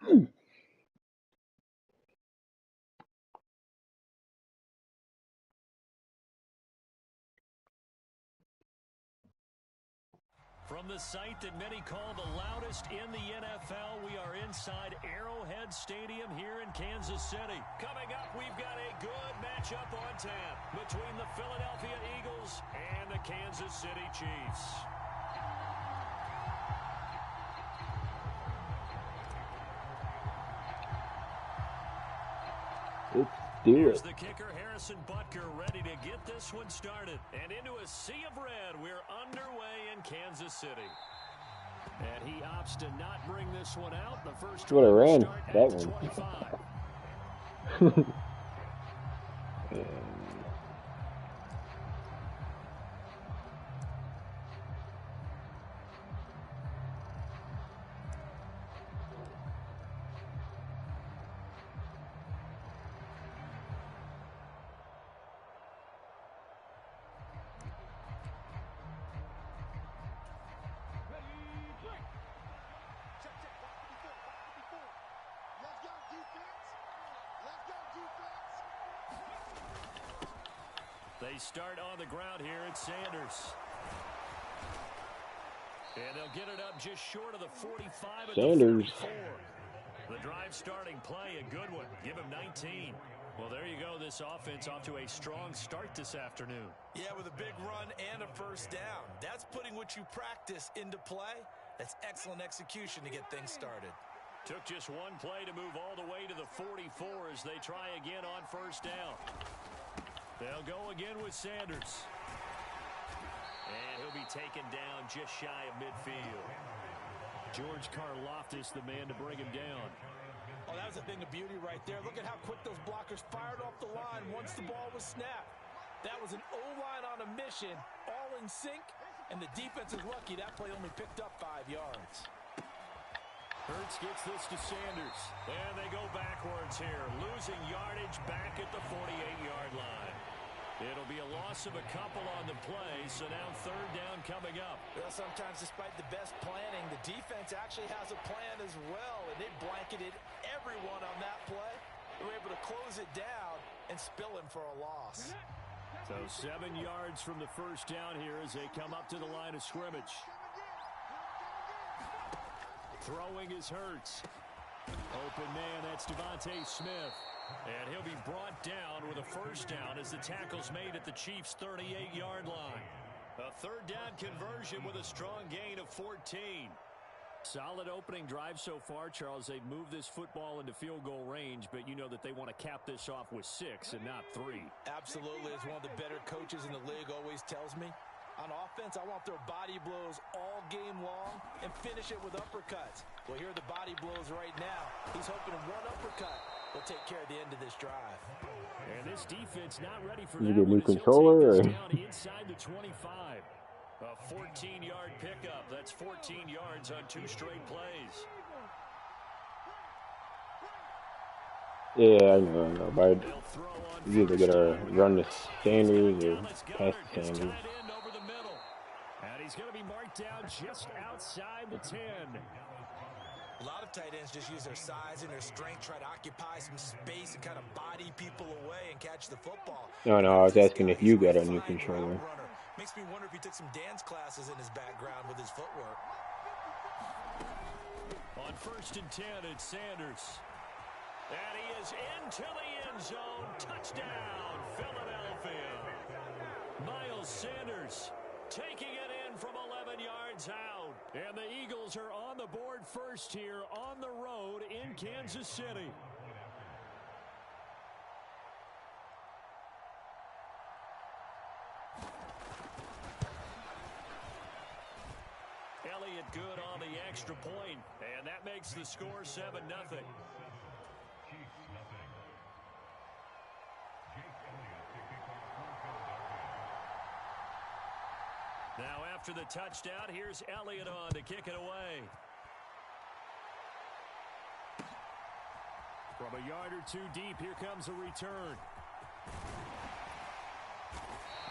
From the site that many call the loudest in the NFL, we are inside Arrowhead Stadium here in Kansas City. Coming up, we've got a good matchup on tap between the Philadelphia Eagles and the Kansas City Chiefs. Here's the kicker, Harrison Butker, ready to get this one started. And into a sea of red, we're underway in Kansas City. And he opts to not bring this one out. The first would have ran that one. They start on the ground here at Sanders. And they'll get it up just short of the 45 at Sanders. The 44. The drive starting play, a good one. Give him 19. Well, there you go. This offense off to a strong start this afternoon. Yeah, with a big run and a first down. That's putting what you practice into play. That's excellent execution to get things started. Took just one play to move all the way to the 44 as they try again on first down. They'll go again with Sanders. And he'll be taken down just shy of midfield. George Karlaftis, the man to bring him down. Oh, that was a thing of beauty right there. Look at how quick those blockers fired off the line once the ball was snapped. That was an O-line on a mission, all in sync, and the defense is lucky that play only picked up 5 yards. Hurts gets this to Sanders. And they go backwards here, losing yardage back at the 48-yard line. It'll be a loss of a couple on the play, so now third down coming up. Well, sometimes despite the best planning, the defense actually has a plan as well, and they blanketed everyone on that play. They were able to close it down and spill him for a loss. So 7 yards from the first down here as they come up to the line of scrimmage. Throwing is Hurts. Open man, that's Devontae Smith. And he'll be brought down with a first down as the tackle's made at the Chiefs' 38-yard line. A third down conversion with a strong gain of 14. Solid opening drive so far, Charles. They've moved this football into field goal range, but you know that they want to cap this off with 6 and not 3. Absolutely. As one of the better coaches in the league always tells me, on offense, I want their body blows all game long and finish it with uppercuts. Well, here are the body blows right now. He's hoping one uppercut will take care of the end of this drive. And this defense not ready for you that. get new controller or down inside the 25. A 14-yard pickup. That's 14 yards on 2 straight plays. Yeah, I know, but you either gotta run the Sanders or pass the Sanders. And he's going to be marked down just outside the 10. A lot of tight ends just use their size and their strength, try to occupy some space and kind of body people away and catch the football. No, I was asking if you got a new controller. Makes me wonder if he took some dance classes in his background with his footwork. On 1st and 10, it's Sanders. And he is into the end zone. Touchdown, Philadelphia. Miles Sanders taking it in from 11 yards out. And the Eagles are on the board first here on the road in Kansas City. Elliott good on the extra point, and that makes the score 7-0. Now after the touchdown, here's Elliott on to kick it away. From a yard or 2 deep, here comes a return.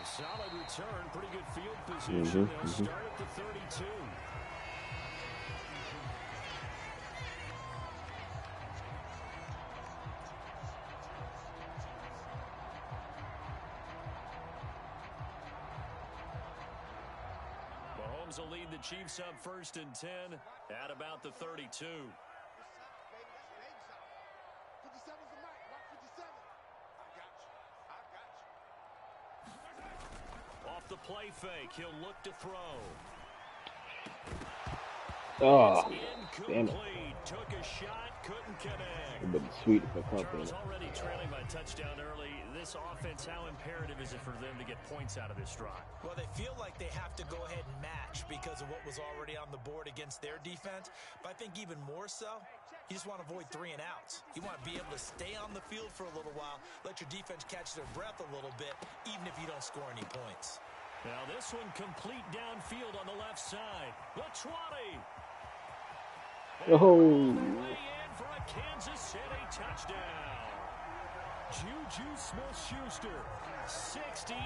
A solid return, pretty good field position. They'll start at the 32. Mahomes will lead the Chiefs up 1st and 10 at about the 32. Off the play fake, he'll look to throw. Oh, it's damn it. Took a shot, couldn't connect. But sweet for company. Charles already trailing by touchdown early. This offense, how imperative is it for them to get points out of this drive? Well, they feel like they have to go ahead and match because of what was already on the board against their defense. But I think even more so, you just want to avoid 3 and outs. You want to be able to stay on the field for a little while, let your defense catch their breath a little bit, even if you don't score any points. Now this one complete downfield on the left side. The 20. Oh. Way in for a Kansas City touchdown. Juju Smith-Schuster, 68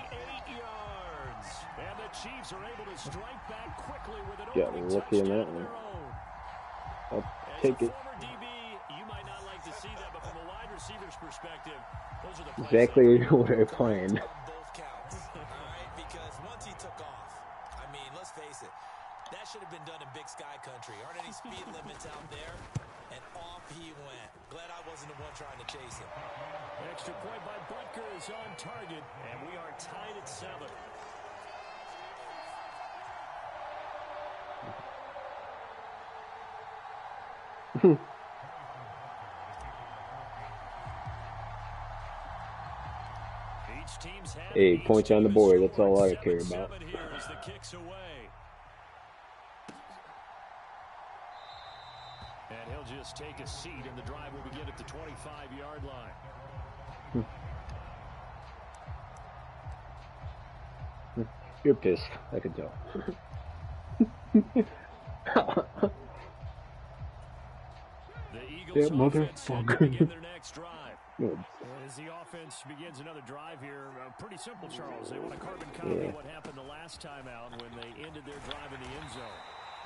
yards. And the Chiefs are able to strike back quickly with an opening touchdown of their own. I'll take it. Former DB, you might not like to see that, but from a wide receiver's perspective, those are the plays. Exactly what they're playing. Both counts, all right? Because once he took off, I mean, let's face it, that should have been done in Big Sky Country. Aren't any speed limits out there? And off he went. Glad I wasn't the one trying to chase him. Extra point by Butker is on target, and we are tied at 7. Each team's had Hey, points on the board. That's all I care about. Here as the kicks away. And he'll just take a seat, and the drive will begin at the 25-yard line. You're pissed. I can tell. The Eagles offense set to begin their next drive. As the offense begins another drive here, pretty simple, Charles. They want to carbon copy what happened the last time out when they ended their drive in the end zone.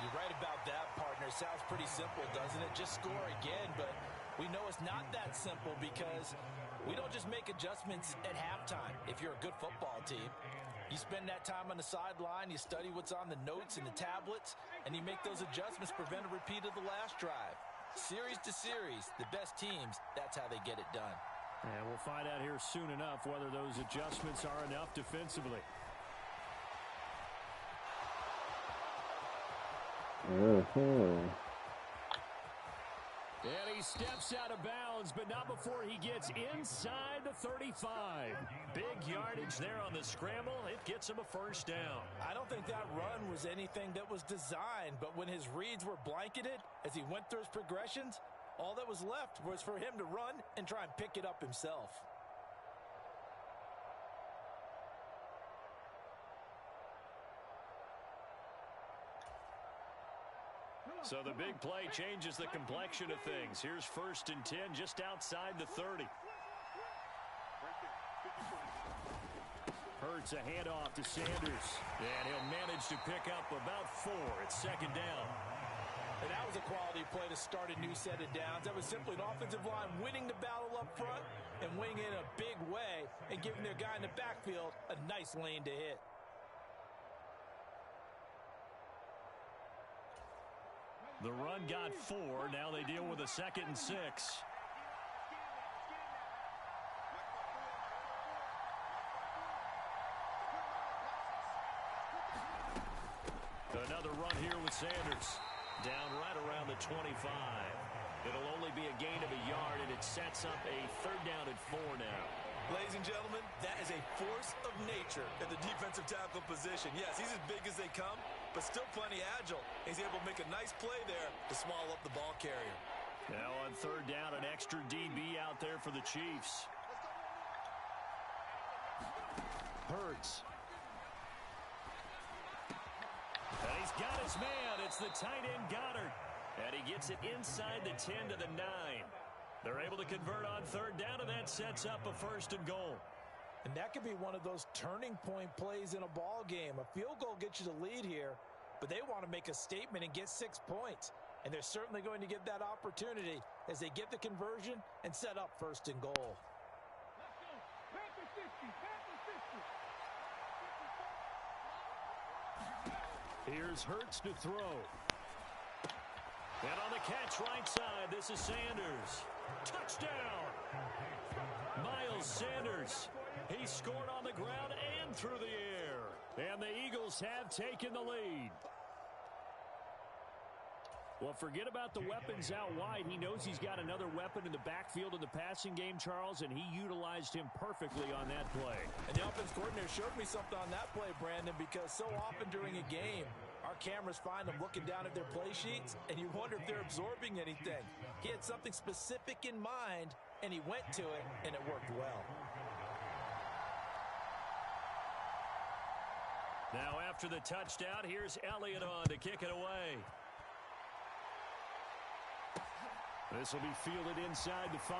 You're right about that, partner. Sounds pretty simple, doesn't it? Just score again, but we know it's not that simple because we don't just make adjustments at halftime. If you're a good football team, you spend that time on the sideline, you study what's on the notes and the tablets, and you make those adjustments, prevent a repeat of the last drive. Series to series, the best teams, that's how they get it done. And we'll find out here soon enough whether those adjustments are enough defensively. And he steps out of bounds, but not before he gets inside the 35. Big yardage there on the scramble. It gets him a first down. I don't think that run was anything that was designed, but when his reads were blanketed, as he went through his progressions, all that was left was for him to run and try and pick it up himself. So the big play changes the complexion of things. Here's 1st and 10 just outside the 30. Hurts a handoff to Sanders. And he'll manage to pick up about 4. It's 2nd down. And that was a quality play to start a new set of downs. That was simply an offensive line winning the battle up front and winning in a big way and giving their guy in the backfield a nice lane to hit. The run got 4. Now they deal with a 2nd and 6. Another run here with Sanders. Down right around the 25. It'll only be a gain of a yard, and it sets up a 3rd down and 4 now. Ladies and gentlemen, that is a force of nature at the defensive tackle position. Yes, he's as big as they come, but still plenty agile. He's able to make a nice play there to swallow up the ball carrier. Now on 3rd down, an extra DB out there for the Chiefs. Hurts. And he's got his man. It's the tight end Goddard. And he gets it inside the 10 to the 9. They're able to convert on 3rd down, and that sets up a 1st and goal. And that could be one of those turning point plays in a ball game. A field goal gets you the lead here, but they want to make a statement and get 6 points. And they're certainly going to get that opportunity as they get the conversion and set up 1st and goal. Here's Hurts to throw. And on the catch right side, this is Sanders. Touchdown! Miles Sanders. He scored on the ground and through the air. And the Eagles have taken the lead. Well, forget about the weapons out wide. He knows he's got another weapon in the backfield in the passing game, Charles, and he utilized him perfectly on that play. And the offense coordinator showed me something on that play, Brandon, because so often during a game, our cameras find them looking down at their play sheets, and you wonder if they're absorbing anything. He had something specific in mind, and he went to it, and it worked well. Now after the touchdown, here's Elliott on to kick it away. This will be fielded inside the 5.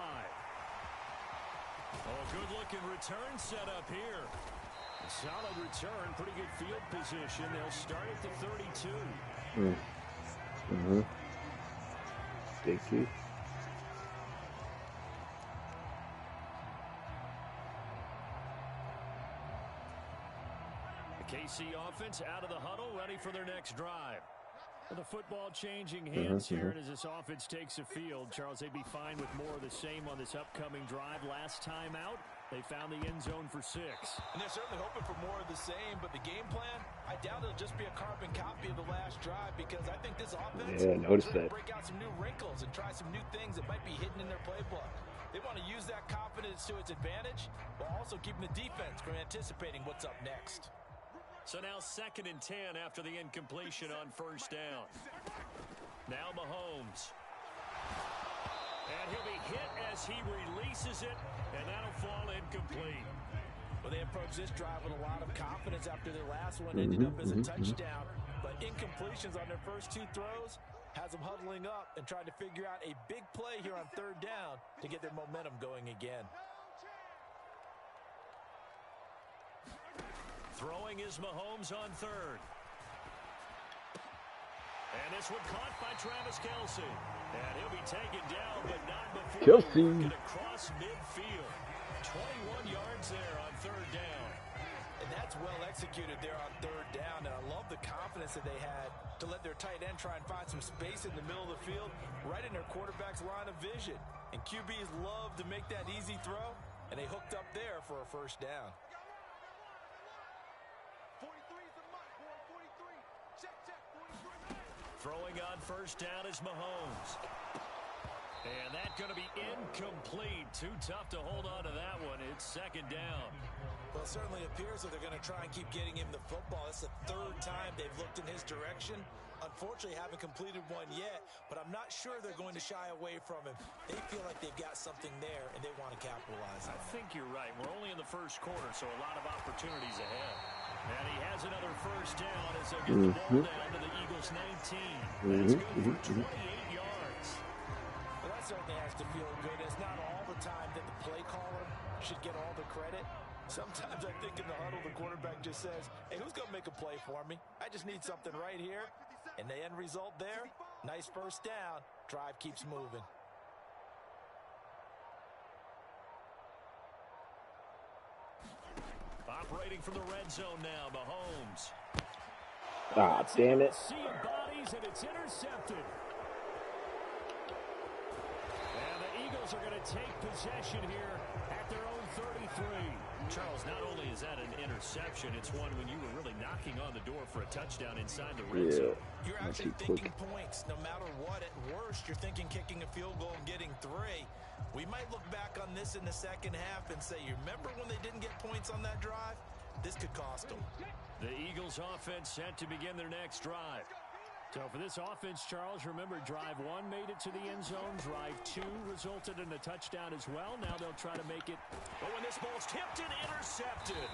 Oh, good-looking return set up here. A solid return, pretty good field position. They'll start at the 32. Sticky. The KC offense out of the huddle, ready for their next drive. The football changing hands here, and as this offense takes the field, Charles, they'd be fine with more of the same on this upcoming drive. Last time out, they found the end zone for 6. And they're certainly hoping for more of the same, but the game plan, I doubt it'll just be a carbon copy of the last drive, because I think this offense is going to break out some new wrinkles and try some new things that might be hidden in their playbook. They want to use that confidence to its advantage, while also keeping the defense from anticipating what's up next. So now 2nd and 10 after the incompletion on first down. Now Mahomes. And he'll be hit as he releases it, and that'll fall incomplete. Well, they approached this drive with a lot of confidence after their last one ended up as a touchdown. But incompletions on their first 2 throws has them huddling up and trying to figure out a big play here on 3rd down to get their momentum going again. Throwing is Mahomes on 3rd. And this one caught by Travis Kelce. And he'll be taken down, but not before working across midfield. 21 yards there on 3rd down. And that's well executed there on 3rd down. And I love the confidence that they had to let their tight end try and find some space in the middle of the field, right in their quarterback's line of vision. And QBs love to make that easy throw, and they hooked up there for a first down. Throwing on first down is Mahomes. And that's going to be incomplete. Too tough to hold on to that one. It's 2nd down. Well, it certainly appears that they're going to try and keep getting him the football. It's the 3rd time they've looked in his direction. Unfortunately, haven't completed one yet, but I'm not sure they're going to shy away from him. They feel like they've got something there, and they want to capitalize on it. I think you're right. We're only in the first quarter, so a lot of opportunities ahead. And he has another first down as they get the ball down to the Eagles' 19. That's good for 28 yards. Well, that certainly has to feel good. It's not all the time that the play caller should get all the credit. Sometimes I think in the huddle, the quarterback just says, hey, who's going to make a play for me? I just need something right here. And the end result there, nice first down. Drive keeps moving. Operating from the red zone now, Mahomes. Ah, damn it. Sea of bodies, and it's intercepted. And the Eagles are going to take possession here at their own 33. Charles, not only is that an interception, it's one when you were really knocking on the door for a touchdown inside the red zone. You're actually thinking points. No matter what, at worst, you're thinking kicking a field goal and getting 3. We might look back on this in the second half and say, you remember when they didn't get points on that drive? This could cost them. The Eagles offense set to begin their next drive. So for this offense, Charles, remember drive 1 made it to the end zone. Drive 2 resulted in a touchdown as well. Now they'll try to make it. Oh, and this ball's tipped and intercepted.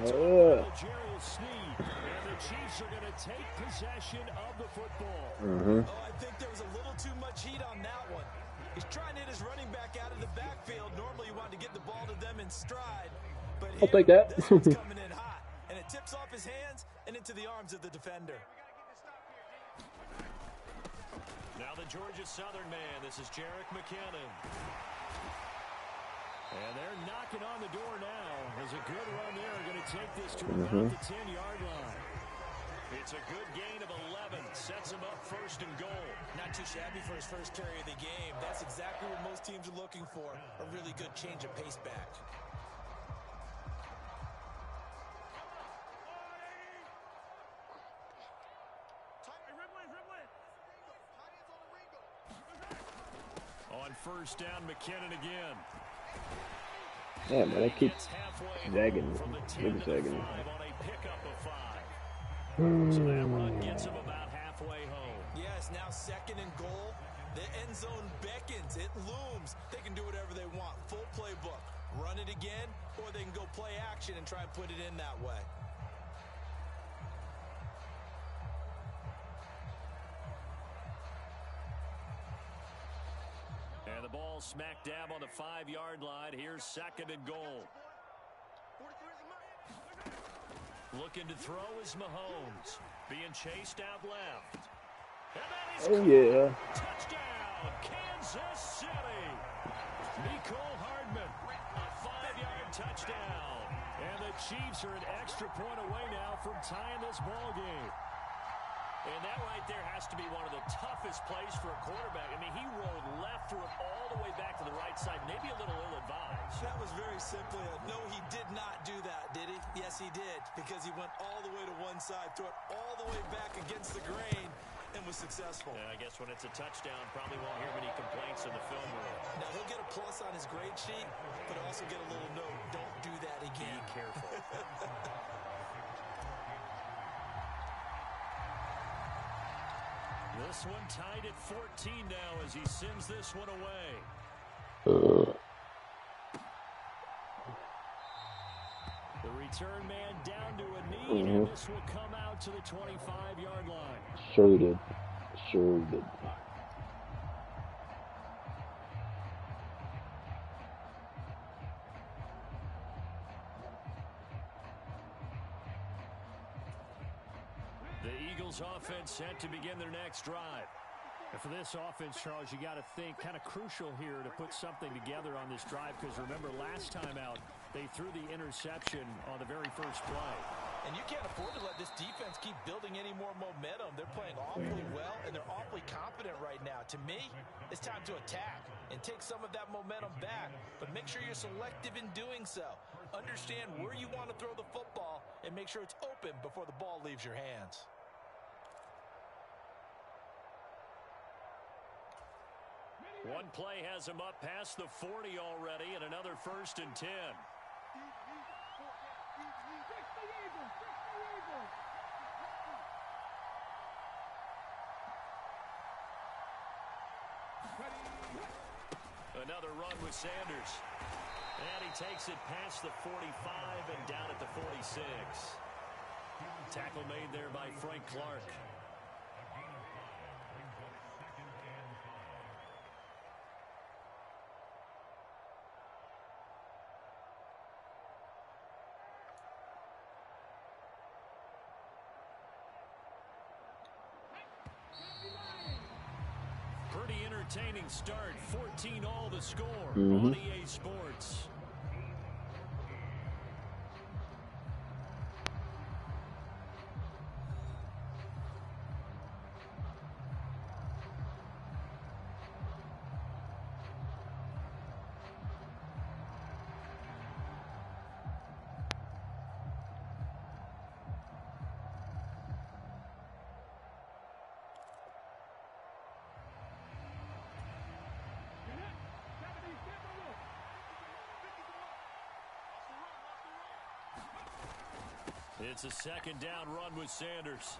Jarius Sneed. And the Chiefs are going to take possession of the football. Oh, I think there was a little too much heat on that one. He's trying to hit his running back out of the backfield. Normally you want to get the ball to them in stride. But I'll take that. This one's coming in hot. And it tips off his hands and into the arms of the defender. Now the Georgia Southern man. This is Jerick McKinnon. And they're knocking on the door now. There's a good run there. Going to take this to about the 10-yard line. It's a good gain of 11. Sets him up first and goal. Not too shabby for his first carry of the game. That's exactly what most teams are looking for. A really good change of pace back. On first down, McKinnon again. Yeah, man, I keep zagging. Really zagging. On a pickup of 5. So that run gets him about halfway home. Yes, now second and goal. The end zone beckons. It looms. They can do whatever they want. Full playbook. Run it again, or they can go play action and try and put it in that way. And the ball smack dab on the 5-yard line. Here's second and goal. Looking to throw is Mahomes. Being chased out left. And that is yeah. Touchdown, Kansas City. Nicole Hardman, a 5-yard touchdown. And the Chiefs are an extra point away now from tying this ball game. And that right there has to be one of the toughest plays for a quarterback. I mean, he rolled left, threw it all the way back to the right side, maybe a little ill-advised. That was very simply no, he did not do that, did he? Yes, he did, because he went all the way to one side, threw it all the way back against the grain, and was successful. I guess when it's a touchdown, probably won't hear many complaints in the film room. Now, he'll get a plus on his grade sheet, but also get a little note, don't do that again. Be careful. This one tied at 14 now as he sends this one away. The return man down to a knee, and this will come out to the 25-yard line. Surely did. Surely did. The Eagles offense set to begin their next drive. And for this offense, Charles, you got to think kind of crucial here to put something together on this drive, because remember last time out they threw the interception on the very first play. And you can't afford to let this defense keep building any more momentum. They're playing awfully well, and they're awfully confident right now. To me, it's time to attack and take some of that momentum back, but make sure you're selective in doing so. Understand where you want to throw the football and make sure it's open before the ball leaves your hands. One play has him up past the 40 already, and another first and 10. Another run with Sanders. And he takes it past the 45 and down at the 46. Tackle made there by Frank Clark. Pretty entertaining start. 14 all the score on EA Sports. It's a second down run with Sanders.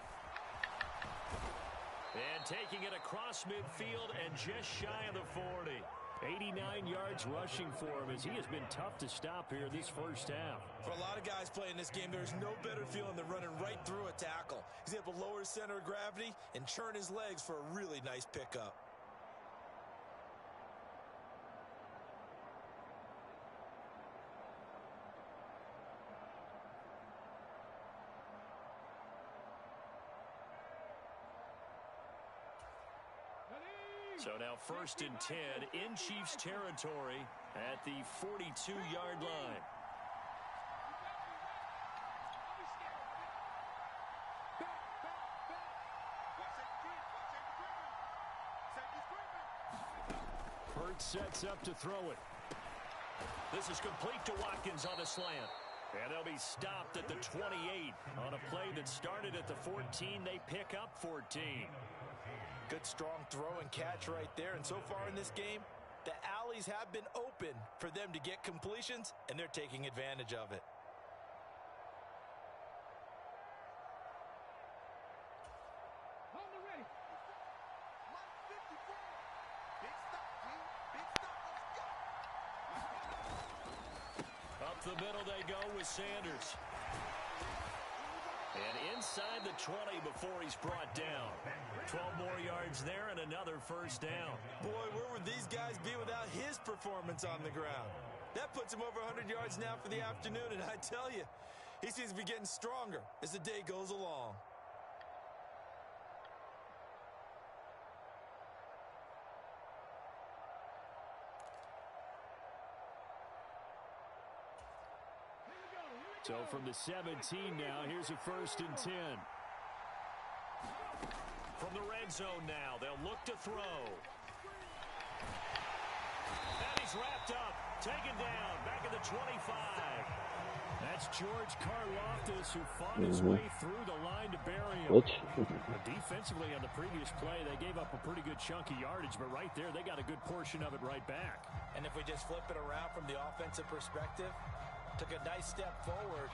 And taking it across midfield and just shy of the 40. 89 yards rushing for him as he has been tough to stop here this first half. For a lot of guys playing this game, there's no better feeling than running right through a tackle. He's able to lower his center of gravity and churn his legs for a really nice pickup. So now first and 10 in Chiefs territory at the 42-yard line. Sets up to throw it. This is complete to Watkins on a slant. And they'll be stopped at the 28 on a play that started at the 14. They pick up 14. Good strong throw and catch right there. And so far in this game, the alleys have been open for them to get completions, and they're taking advantage of it. Up the middle they go with Sanders. And inside the 20 before he's brought down. 12 more yards there and another first down. Boy, where would these guys be without his performance on the ground? That puts him over 100 yards now for the afternoon, and I tell you, he seems to be getting stronger as the day goes along. So from the 17 now, here's a 1st and 10. From the red zone now, they'll look to throw. And he's wrapped up, taken down, back at the 25. That's George Karlaftis, who fought his way through the line to bury him. Defensively on the previous play, they gave up a pretty good chunk of yardage, but right there, they got a good portion of it right back. And if we just flip it around from the offensive perspective, took a nice step forward,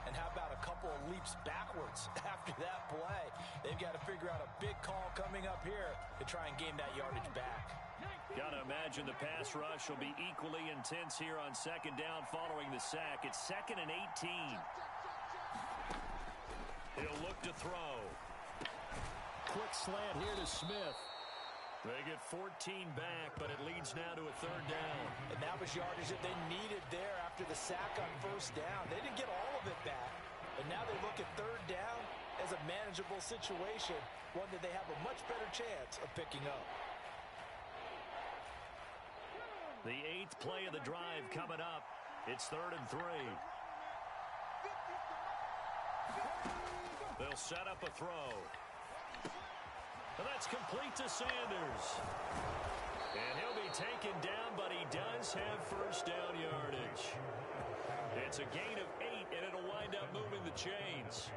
and how about a couple of leaps backwards after that play? They've got to figure out a big call coming up here to try and gain that yardage back. Got to imagine the pass rush will be equally intense here on 2nd down following the sack. It's 2nd and 18. He'll look to throw. Quick slant here to Smith. They get 14 back, but it leads now to a 3rd down. And that was yardage that they needed there after the sack on 1st down. They didn't get all of it back, but now they look at 3rd down as a manageable situation, one that they have a much better chance of picking up. The 8th play of the drive coming up. It's 3rd and 3. They'll set up a throw. And that's complete to Sanders. And he'll be taken down, but he does have 1st down yardage. It's a gain of 8, and it'll wind up moving the chains.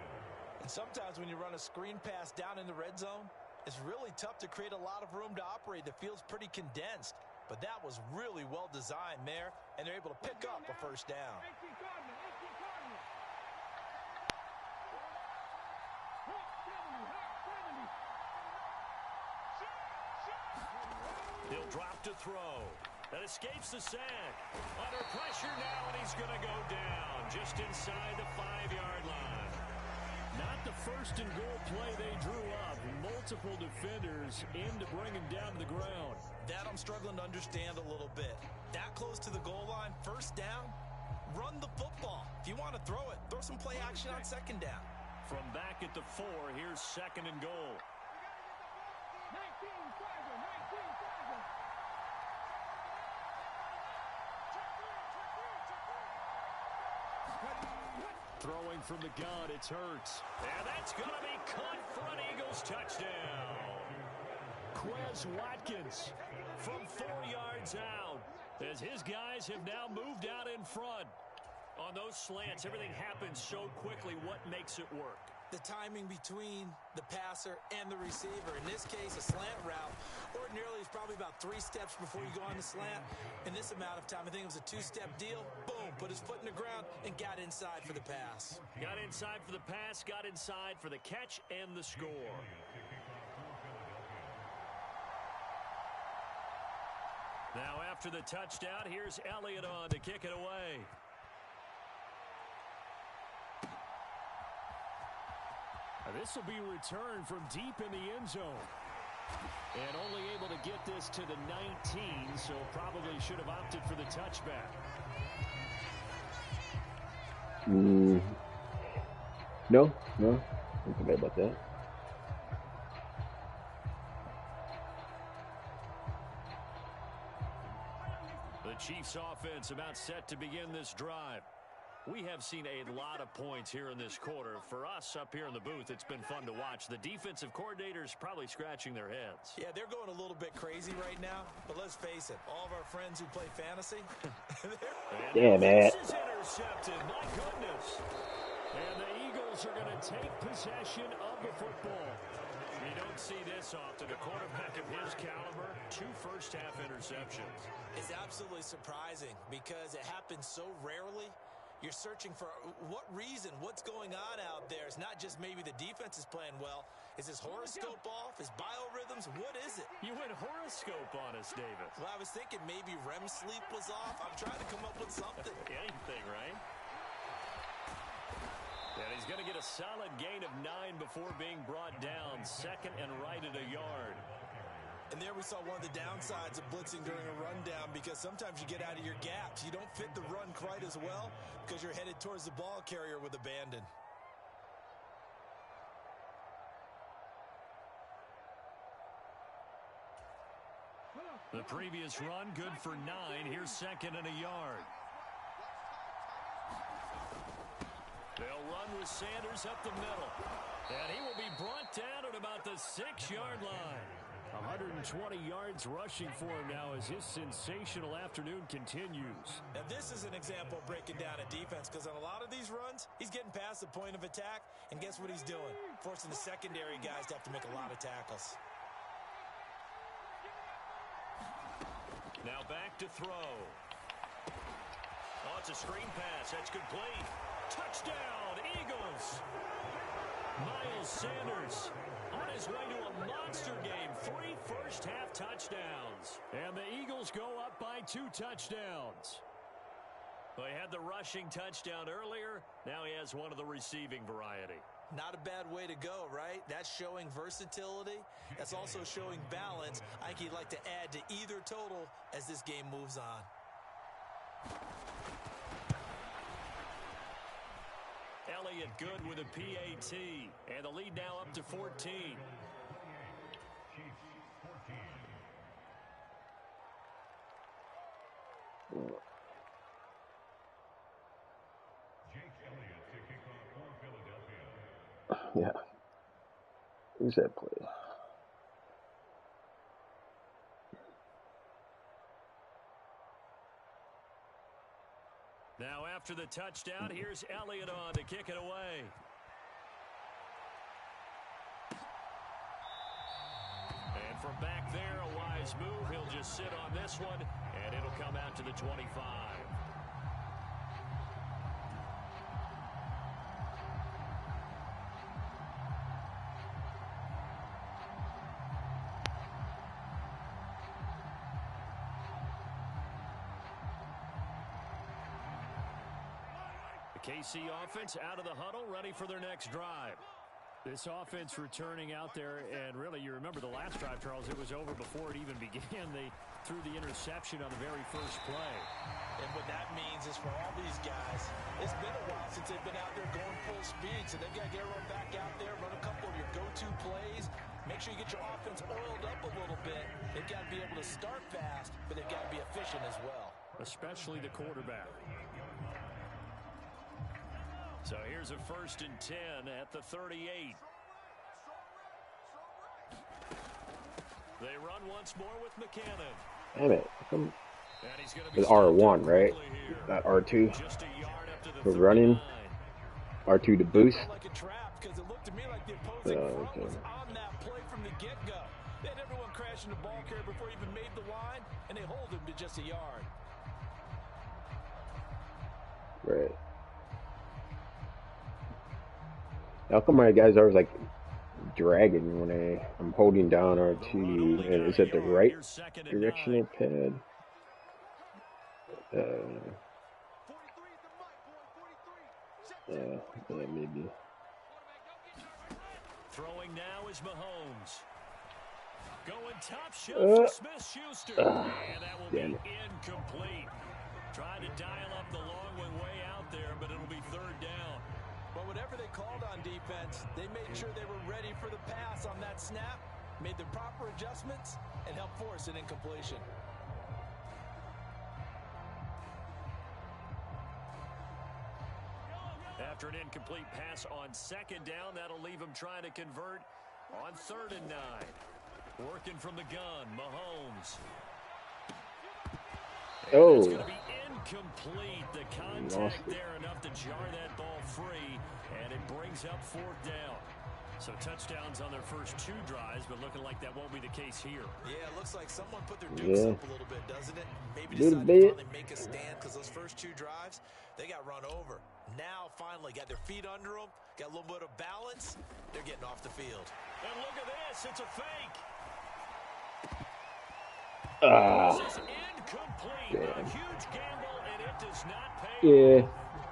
And sometimes when you run a screen pass down in the red zone, it's really tough to create a lot of room to operate. The field's pretty condensed. But that was really well designed there, and they're able to pick up a 1st down. He'll drop to throw. That escapes the sack. Under pressure now, and he's going to go down just inside the 5-yard line. Not the 1st and goal play they drew up. Multiple defenders in to bring him down to the ground. That I'm struggling to understand a little bit. That close to the goal line, 1st down, run the football. If you want to throw it, throw some play action on 2nd down. From back at the 4, here's 2nd and goal. Throwing from the gun, it's Hurts. And that's going to be caught for an Eagles touchdown. Quez Watkins from 4 yards out as his guys have now moved out in front. On those slants, everything happens so quickly. What makes it work? The timing between the passer and the receiver. In this case, a slant route ordinarily is probably about 3 steps before you go on the slant. In this amount of time, I think it was a 2-step deal. Boom, put his foot in the ground and got inside for the pass. Got inside for the pass, got inside for the catch and the score. Now after the touchdown, here's Elliott on to kick it away. This will be returned from deep in the end zone. And only able to get this to the 19, so probably should have opted for the touchback. No. Don't forget about that. The Chiefs offense about set to begin this drive. We have seen a lot of points here in this quarter. For us up here in the booth, it's been fun to watch. The defensive coordinators probably scratching their heads. Yeah, they're going a little bit crazy right now. But let's face it, all of our friends who play fantasy, yeah, man. This is intercepted. My goodness. And the Eagles are going to take possession of the football. You don't see this often. A quarterback of his caliber, 2 first-half interceptions. It's absolutely surprising because it happens so rarely. You're searching for what reason, what's going on out there. It's not just maybe the defense is playing well. Is his horoscope off? His biorhythms? What is it? You went horoscope on us, Davis. Well, I was thinking maybe REM sleep was off. I'm trying to come up with something. Anything, right? And he's going to get a solid gain of 9 before being brought down. 2nd and right at a yard. And there we saw one of the downsides of blitzing during a rundown because sometimes you get out of your gaps. You don't fit the run quite as well because you're headed towards the ball carrier with abandon. The previous run, good for 9. Here's 2nd and a yard. They'll run with Sanders up the middle. And he will be brought down at about the 6-yard line. 120 yards rushing for him now as his sensational afternoon continues. Now this is an example of breaking down a defense because on a lot of these runs, he's getting past the point of attack, and guess what he's doing? Forcing the secondary guys to have to make a lot of tackles. Now back to throw. Oh, it's a screen pass. That's complete. Touchdown, Eagles. Miles Sanders on his way to a monster game. 3 first-half touchdowns. And the Eagles go up by 2 touchdowns. They had the rushing touchdown earlier. Now he has one of the receiving variety. Not a bad way to go, right? That's showing versatility. That's also showing balance. I think he'd like to add to either total as this game moves on. Elliott good with a PAT. And the lead now up to 14. Yeah. Who's that play? Now after the touchdown, here's Elliott on to kick it away. And from back there, a wise move. He'll just sit on this one, and it'll come out to the 25. KC offense out of the huddle, ready for their next drive. This offense returning out there, and really, you remember the last drive, Charles, it was over before it even began. They threw the interception on the very first play. And what that means is for all these guys, it's been a while since they've been out there going full speed, so they've got to get everyone back out there, run a couple of your go-to plays, make sure you get your offense oiled up a little bit. They've got to be able to start fast, but they've got to be efficient as well. Especially the quarterback. So here's a 1st and 10 at the 38. They run once more with McCannon. Damn it. It's R1, right? Not R2. For running. R2 to boost. Like a trap because it looked to me like the opposing front was on that play from the get-go. They had everyone crashing the ball carrier before he even made the line, and they hold him to just a yard. Right. How come my guys always like dragging when I'm holding down R2? And is it the right directional pad? Yeah, maybe. Throwing now is Mahomes. Going top shelf for Smith-Schuster. And that will be incomplete. Trying to dial up the long one way out there, but it'll be 3rd down. But whatever they called on defense, they made sure they were ready for the pass on that snap, made the proper adjustments, and helped force an incompletion. after an incomplete pass on second down. That'll leave him trying to convert on 3rd and 9. Working from the gun, Mahomes. Oh. It's going to be incomplete. The contact there enough to jar that ball free, and it brings up 4th down. So touchdowns on their first 2 drives, but looking like that won't be the case here. Yeah, it looks like someone put their dukes up a little bit, doesn't it? Maybe decided to finally make a stand because those first 2 drives, they got run over. Now, finally, got their feet under them, got a little bit of balance. They're getting off the field. And look at this. It's a fake. This is incomplete. A huge gamble, and it does not pay. Yeah,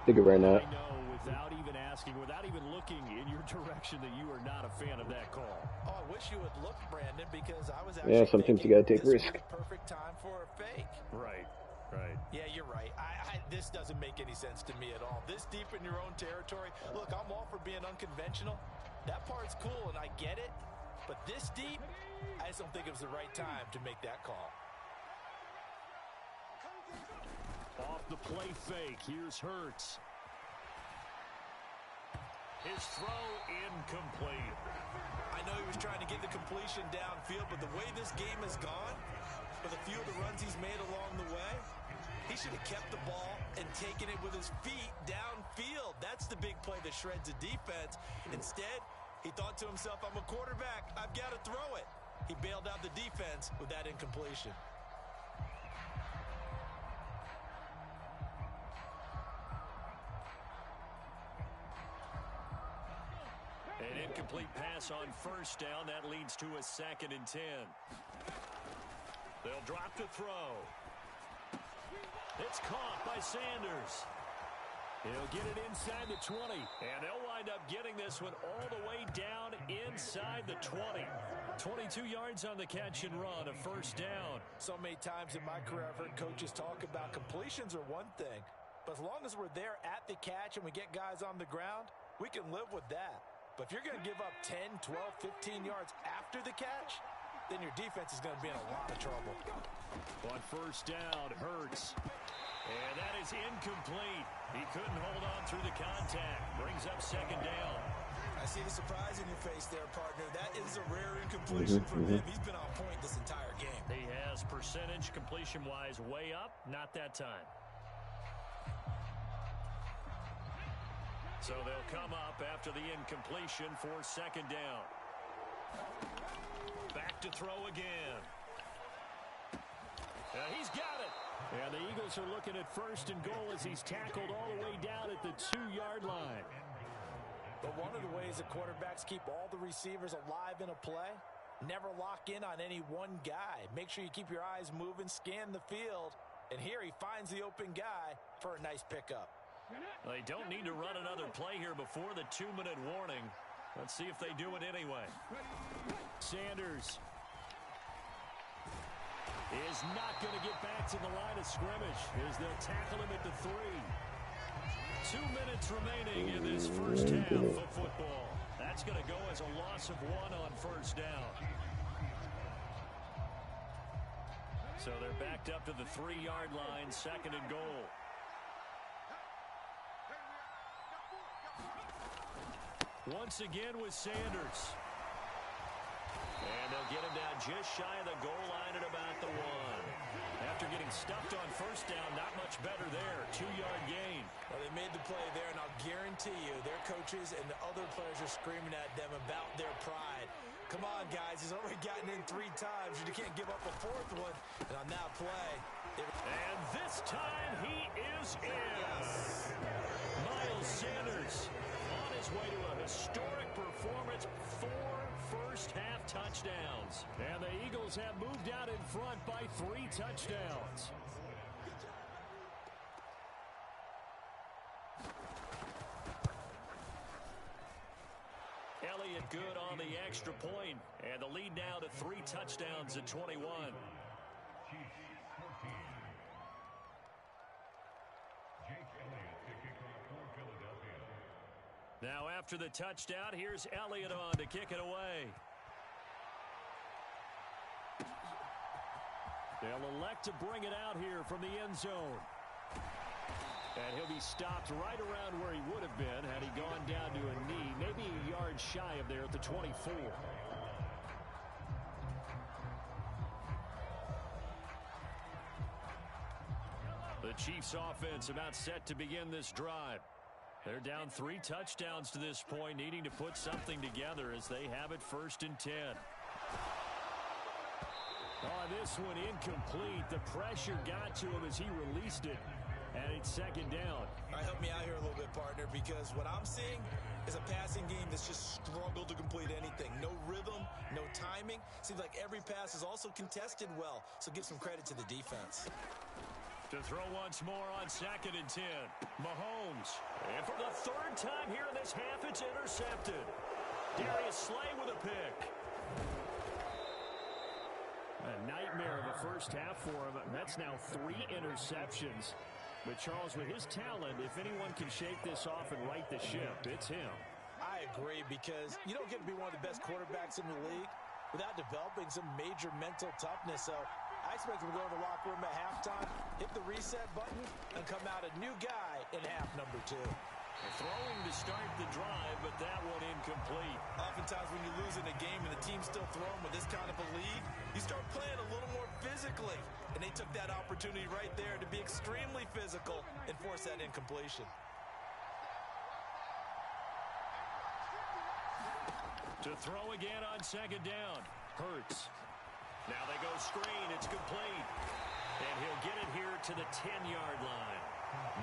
think it right now. I know, without even asking, without even looking in your direction, that you are not a fan of that call. Oh, I wish you would look, Brandon, because I was actually sometimes you gotta take risk. Perfect time for a fake. Right. Yeah, you're right. This doesn't make any sense to me at all. This deep in your own territory. Look, I'm all for being unconventional. That part's cool, and I get it. But this deep, I just don't think it was the right time to make that call. Off the play fake. Here's Hurts. His throw incomplete. I know he was trying to get the completion downfield, but the way this game has gone, with a few of the runs he's made along the way, he should have kept the ball and taken it with his feet downfield. That's the big play that shreds the defense. Instead, he thought to himself, I'm a quarterback. I've got to throw it. He bailed out the defense with that incompletion. An incomplete pass on 1st down. That leads to a 2nd and 10. They'll drop to throw. It's caught by Sanders. He'll get it inside the 20. And they'll wind up getting this one all the way down inside the 20. 22 yards on the catch and run, a 1st down. So many times in my career I've heard coaches talk about completions are one thing. But as long as we're there at the catch and we get guys on the ground, we can live with that. But if you're going to give up 10, 12, 15 yards after the catch, then your defense is going to be in a lot of trouble. On 1st down, Hurts. And that is incomplete. He couldn't hold on through the contact. Brings up 2nd down. I see the surprise in your face there, partner. That is a rare incompletion from him. He's been on point this entire game. He has percentage completion-wise way up. Not that time. So they'll come up after the incompletion for 2nd down. Back to throw again. He's got it. And the Eagles are looking at 1st and goal as he's tackled all the way down at the 2-yard line. But one of the ways that quarterbacks keep all the receivers alive in a play, never lock in on any one guy. Make sure you keep your eyes moving, scan the field. And here he finds the open guy for a nice pickup. They don't need to run another play here before the 2-minute warning. Let's see if they do it anyway. Sanders is not going to get back to the line of scrimmage as they'll tackle him at the 3. 2 minutes remaining in this 1st half of football. That's going to go as a loss of 1 on 1st down. So they're backed up to the 3-yard line, 2nd and goal. Once again with Sanders. And they'll get him down just shy of the goal line at about the 1. After getting stuffed on 1st down, not much better there. 2-yard gain. Well, they made the play there, and I'll guarantee you their coaches and the other players are screaming at them about their pride. Come on, guys. He's already gotten in 3 times. You can't give up a 4th one. And on that play. And this time he is in. Yes. Miles Sanders on his way to a historic performance. 4 first-half touchdowns. And the Eagles have moved out in front by 3 touchdowns. Elliott good on the extra point. And the lead now to 3 touchdowns at 21. Now after the touchdown, here's Elliott on to kick it away. They'll elect to bring it out here from the end zone. And he'll be stopped right around where he would have been had he gone down to a knee, maybe a yard shy of there at the 24. The Chiefs offense about set to begin this drive. They're down 3 touchdowns to this point, needing to put something together as they have it 1st and 10. Oh, this one incomplete. The pressure got to him as he released it. And it's 2nd down. All right, help me out here a little bit, partner, because what I'm seeing is a passing game that's just struggled to complete anything. No rhythm, no timing. Seems like every pass is also contested well, so give some credit to the defense. To throw once more on 2nd and 10. Mahomes. And for the 3rd time here in this half, it's intercepted. Darius Slay with a pick. A nightmare of a first half for him. That's now 3 interceptions. But Charles, with his talent, if anyone can shake this off and right the ship, it's him. I agree, because you don't get to be one of the best quarterbacks in the league without developing some major mental toughness. So I expect him to go in the locker room at halftime, hit the reset button, and come out a new guy in half number 2. Throwing to start the drive, but that one incomplete. Oftentimes when you lose in a game and the team's still throwing with this kind of a lead, you start playing a little more physically. And they took that opportunity right there to be extremely physical and force that incompletion. To throw again on 2nd down. Hurts. Now they go screen. It's complete. And he'll get it here to the 10-yard line.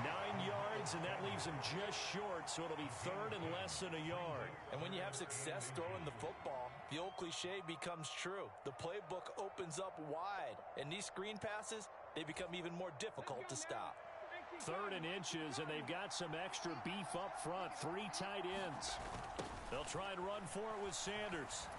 9 yards, and that leaves him just short, so it'll be 3rd and less than a yard. And when you have success throwing the football, the old cliche becomes true. The playbook opens up wide, and these screen passes, they become even more difficult to stop. 3rd and inches, and they've got some extra beef up front. 3 tight ends. They'll try and run for it with Sanders.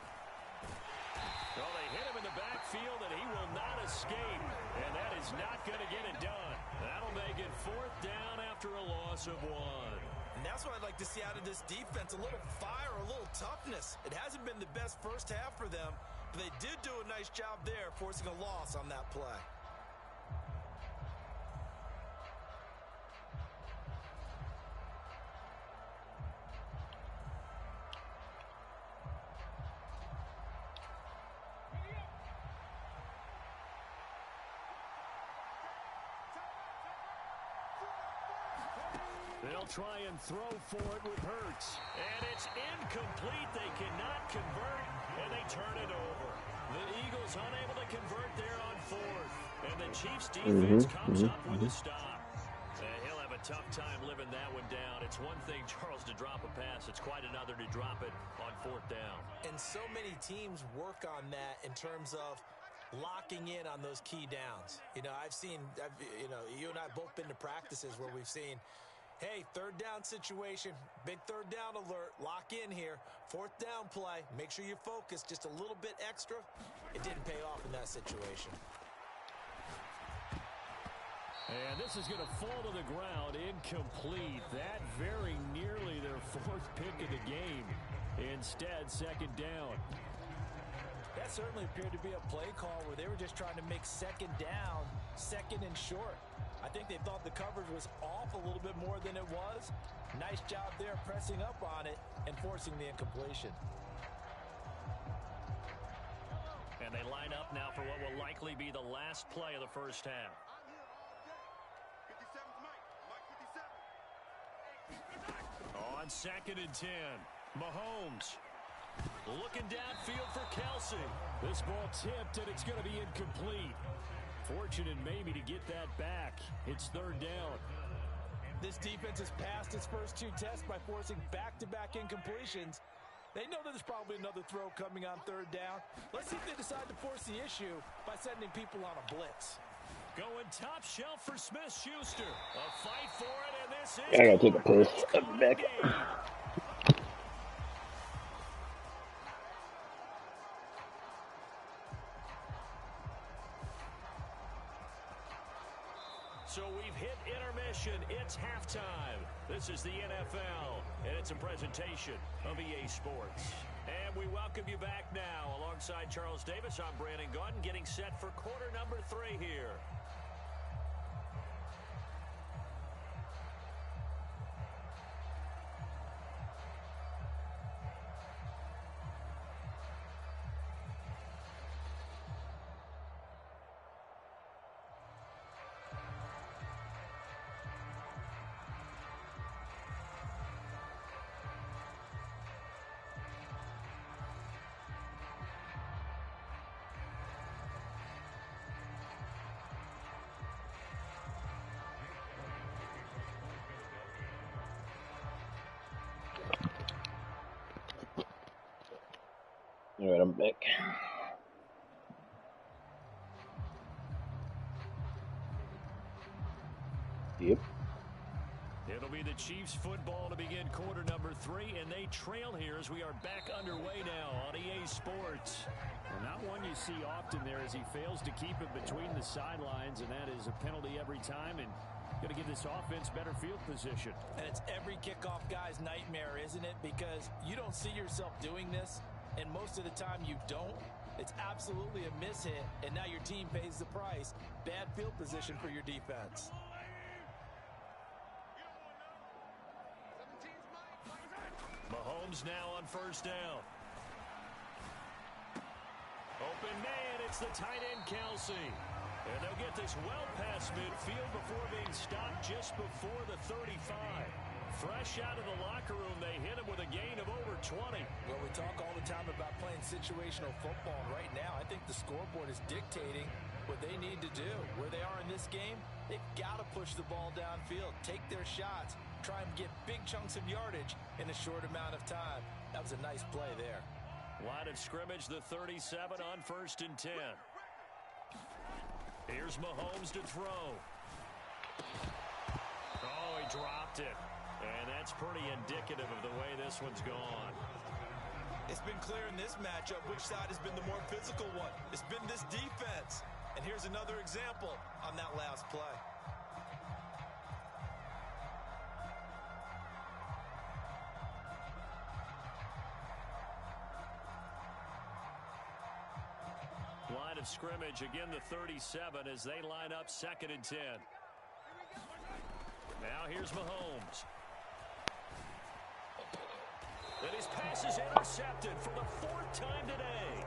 Well, they hit him in the backfield, and he will not escape. And that is not going to get it done. That'll make it 4th down after a loss of 1. And that's what I'd like to see out of this defense, a little fire, a little toughness. It hasn't been the best first half for them, but they did do a nice job there, forcing a loss on that play. They'll try and throw for it with Hurts. And it's incomplete. They cannot convert, and they turn it over. The Eagles unable to convert there on 4th. And the Chiefs defense comes up with a stop. He'll have a tough time living that one down. It's one thing, Charles, to drop a pass. It's quite another to drop it on 4th down. And so many teams work on that in terms of locking in on those key downs. You know, you and I both been to practices where we've seen, hey, 3rd down situation, big 3rd down alert, lock in here, 4th down play, make sure you focus just a little bit extra. It didn't pay off in that situation. And this is going to fall to the ground, incomplete. That very nearly their 4th pick of the game. Instead, 2nd down. That certainly appeared to be a play call where they were just trying to make 2nd down, 2nd and short. I think they thought the coverage was off a little bit more than it was. Nice job there pressing up on it and forcing the incompletion. And they line up now for what will likely be the last play of the first half. On 2nd and 10, Mahomes looking downfield for Kelsey. This ball tipped, and it's going to be incomplete. Fortunate maybe to get that back. It's 3rd down. This defense has passed its first 2 tests by forcing back-to-back incompletions. They know that there's probably another throw coming on 3rd down. Let's see if they decide to force the issue by sending people on a blitz. Going top shelf for Smith-Schuster. A fight for it, and this is... I gotta take a piss. I'm back. So we've hit intermission. It's halftime. This is the NFL, and it's a presentation of EA Sports. And we welcome you back now. Alongside Charles Davis, I'm Brandon Gunn, getting set for quarter number 3 here. All right, I'm back. Yep. It'll be the Chiefs football to begin quarter number 3, and they trail here as we are back underway now on EA Sports. Well, not one you see often there as he fails to keep it between the sidelines, and that is a penalty every time, and going to give this offense better field position. And it's every kickoff guy's nightmare, isn't it? Because you don't see yourself doing this, and most of the time you don't. It's absolutely a mishit, and now your team pays the price. Bad field position for your defense. Mahomes now on first down. Open man, it's the tight end Kelsey. And they'll get this well past midfield before being stopped just before the 35. Fresh out of the locker room, they hit him with a gain of over 20. Well, we talk all the time about playing situational football. Right now, I think the scoreboard is dictating what they need to do. Where they are in this game, they've got to push the ball downfield, take their shots, try and get big chunks of yardage in a short amount of time. That was a nice play there. Line of scrimmage, the 37 on 1st and 10. Here's Mahomes to throw. Oh, he dropped it. And that's pretty indicative of the way this one's gone. It's been clear in this matchup which side has been the more physical one. It's been this defense. And here's another example on that last play. Line of scrimmage, again the 37 as they line up 2nd and 10. Now here's Mahomes. And his pass is intercepted for the 4th time today.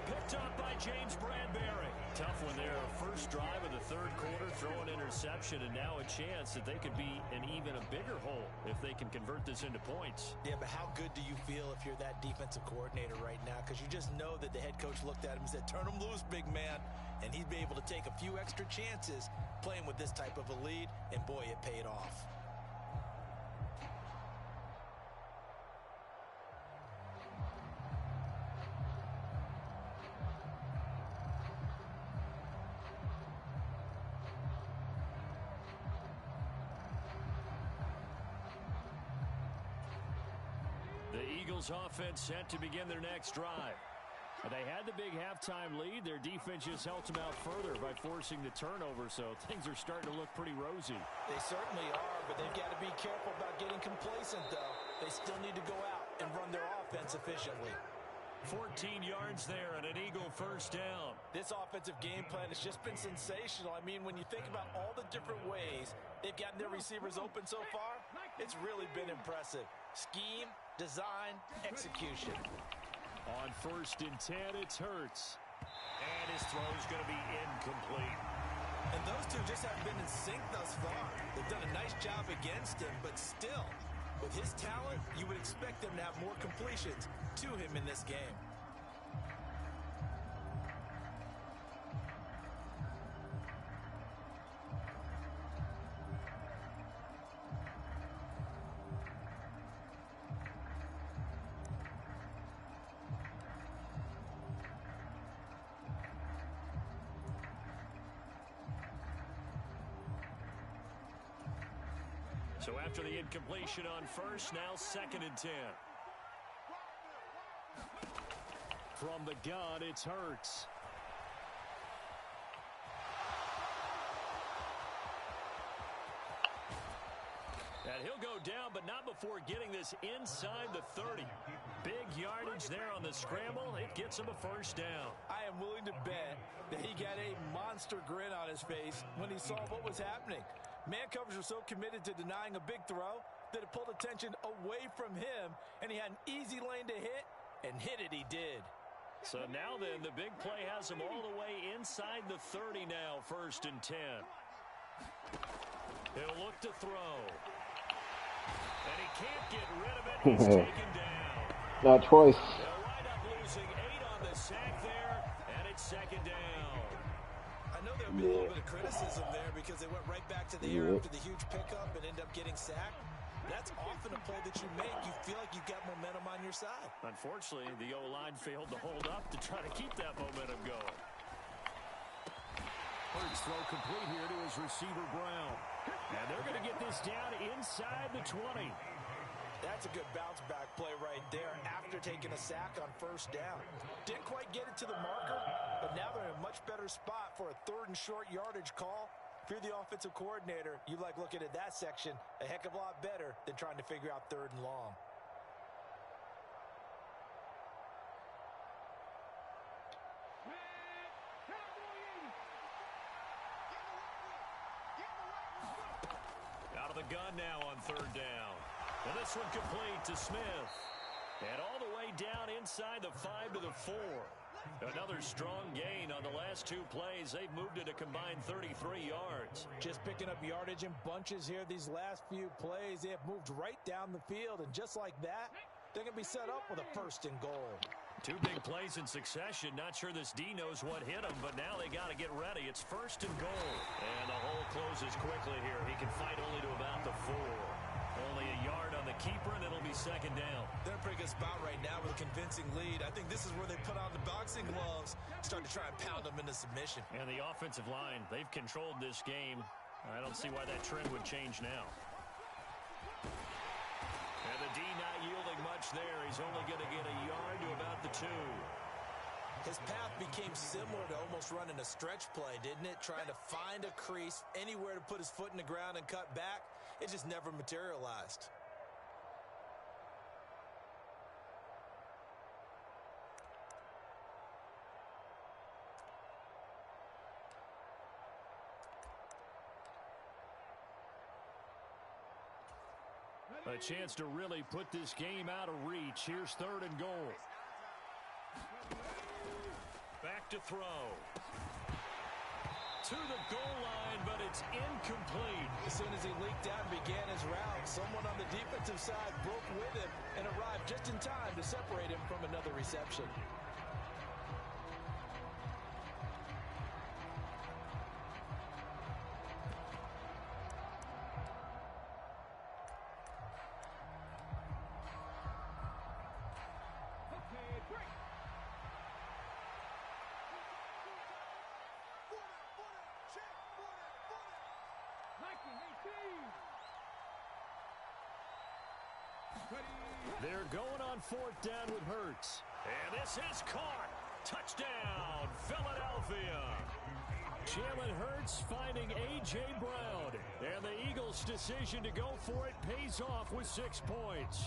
Picked up by James Bradbury. Tough one there. First drive of the 3rd quarter, throw an interception, and now a chance that they could be in even a bigger hole if they can convert this into points. Yeah, but how good do you feel if you're that defensive coordinator right now? Because you just know that the head coach looked at him and said, turn him loose, big man. And he'd be able to take a few extra chances playing with this type of a lead, and boy, it paid off. Offense set to begin their next drive. They had the big halftime lead. Their defense just helped them out further by forcing the turnover, so things are starting to look pretty rosy. They certainly are, but they've got to be careful about getting complacent, though. They still need to go out and run their offense efficiently. 14 yards there and an Eagle first down. This offensive game plan has just been sensational. I mean, when you think about all the different ways they've gotten their receivers open so far, it's really been impressive. Scheme, design, execution. On 1st and 10, it's Hurts. And his throw's going to be incomplete. And those two just haven't been in sync thus far. They've done a nice job against him, but still, with his talent, you would expect them to have more completions to him in this game. So after the incompletion on 1st, now 2nd and 10. From the gun, it's Hurts. And he'll go down, but not before getting this inside the 30. Big yardage there on the scramble. It gets him a first down. I am willing to bet that he got a monster grin on his face when he saw what was happening. Man coverage was so committed to denying a big throw that it pulled attention away from him, and he had an easy lane to hit, and hit it he did. So now then, the big play has him all the way inside the 30 now, 1st and 10. He'll look to throw. And he can't get rid of it. He's taken down. Not twice. They'll wind up losing 8 on the sack there, and it's 2nd down. I know there'll be a little bit of criticism there because they went right back to the air after the huge pickup and ended up getting sacked. That's often a play that you make. You feel like you've got momentum on your side. Unfortunately, the O-line failed to hold up to try to keep that momentum going. First throw complete here to his receiver, Brown. And they're going to get this down inside the 20. That's a good bounce-back play right there after taking a sack on first down. Didn't quite get it to the marker, but now they're in a much better spot for a 3rd and short yardage call. If you're the offensive coordinator, you like looking at that section a heck of a lot better than trying to figure out 3rd and long. Out of the gun now on 3rd down. And this one complete to Smith. And all the way down inside the 5 to the 4. Another strong gain on the last 2 plays. They've moved it a combined 33 yards. Just picking up yardage in bunches here these last few plays. They have moved right down the field, and just like that, they're going to be set up with a 1st and goal. 2 big plays in succession. Not sure this D knows what hit him, but now they got to get ready. It's 1st and goal. And the hole closes quickly here. He can fight only to about the 4. Only a yard on the keeper, and it'll be 2nd down. They're in a pretty good spot right now with a convincing lead. I think this is where they put on the boxing gloves, start to try and pound them into submission. And the offensive line, they've controlled this game. I don't see why that trend would change now. And the D not yielding much there. He's only going to get a yard to about the 2. His path became similar to almost running a stretch play, didn't it? Trying to find a crease, anywhere to put his foot in the ground and cut back. It just never materialized. A chance to really put this game out of reach. Here's 3rd and goal. Back to throw. To the goal line, but it's incomplete. As soon as he leaked out and began his route, someone on the defensive side broke with him and arrived just in time to separate him from another reception. They're going on 4th down with Hurts. And this is caught. Touchdown, Philadelphia. Jalen Hurts finding A.J. Brown. And the Eagles' decision to go for it pays off with 6 points.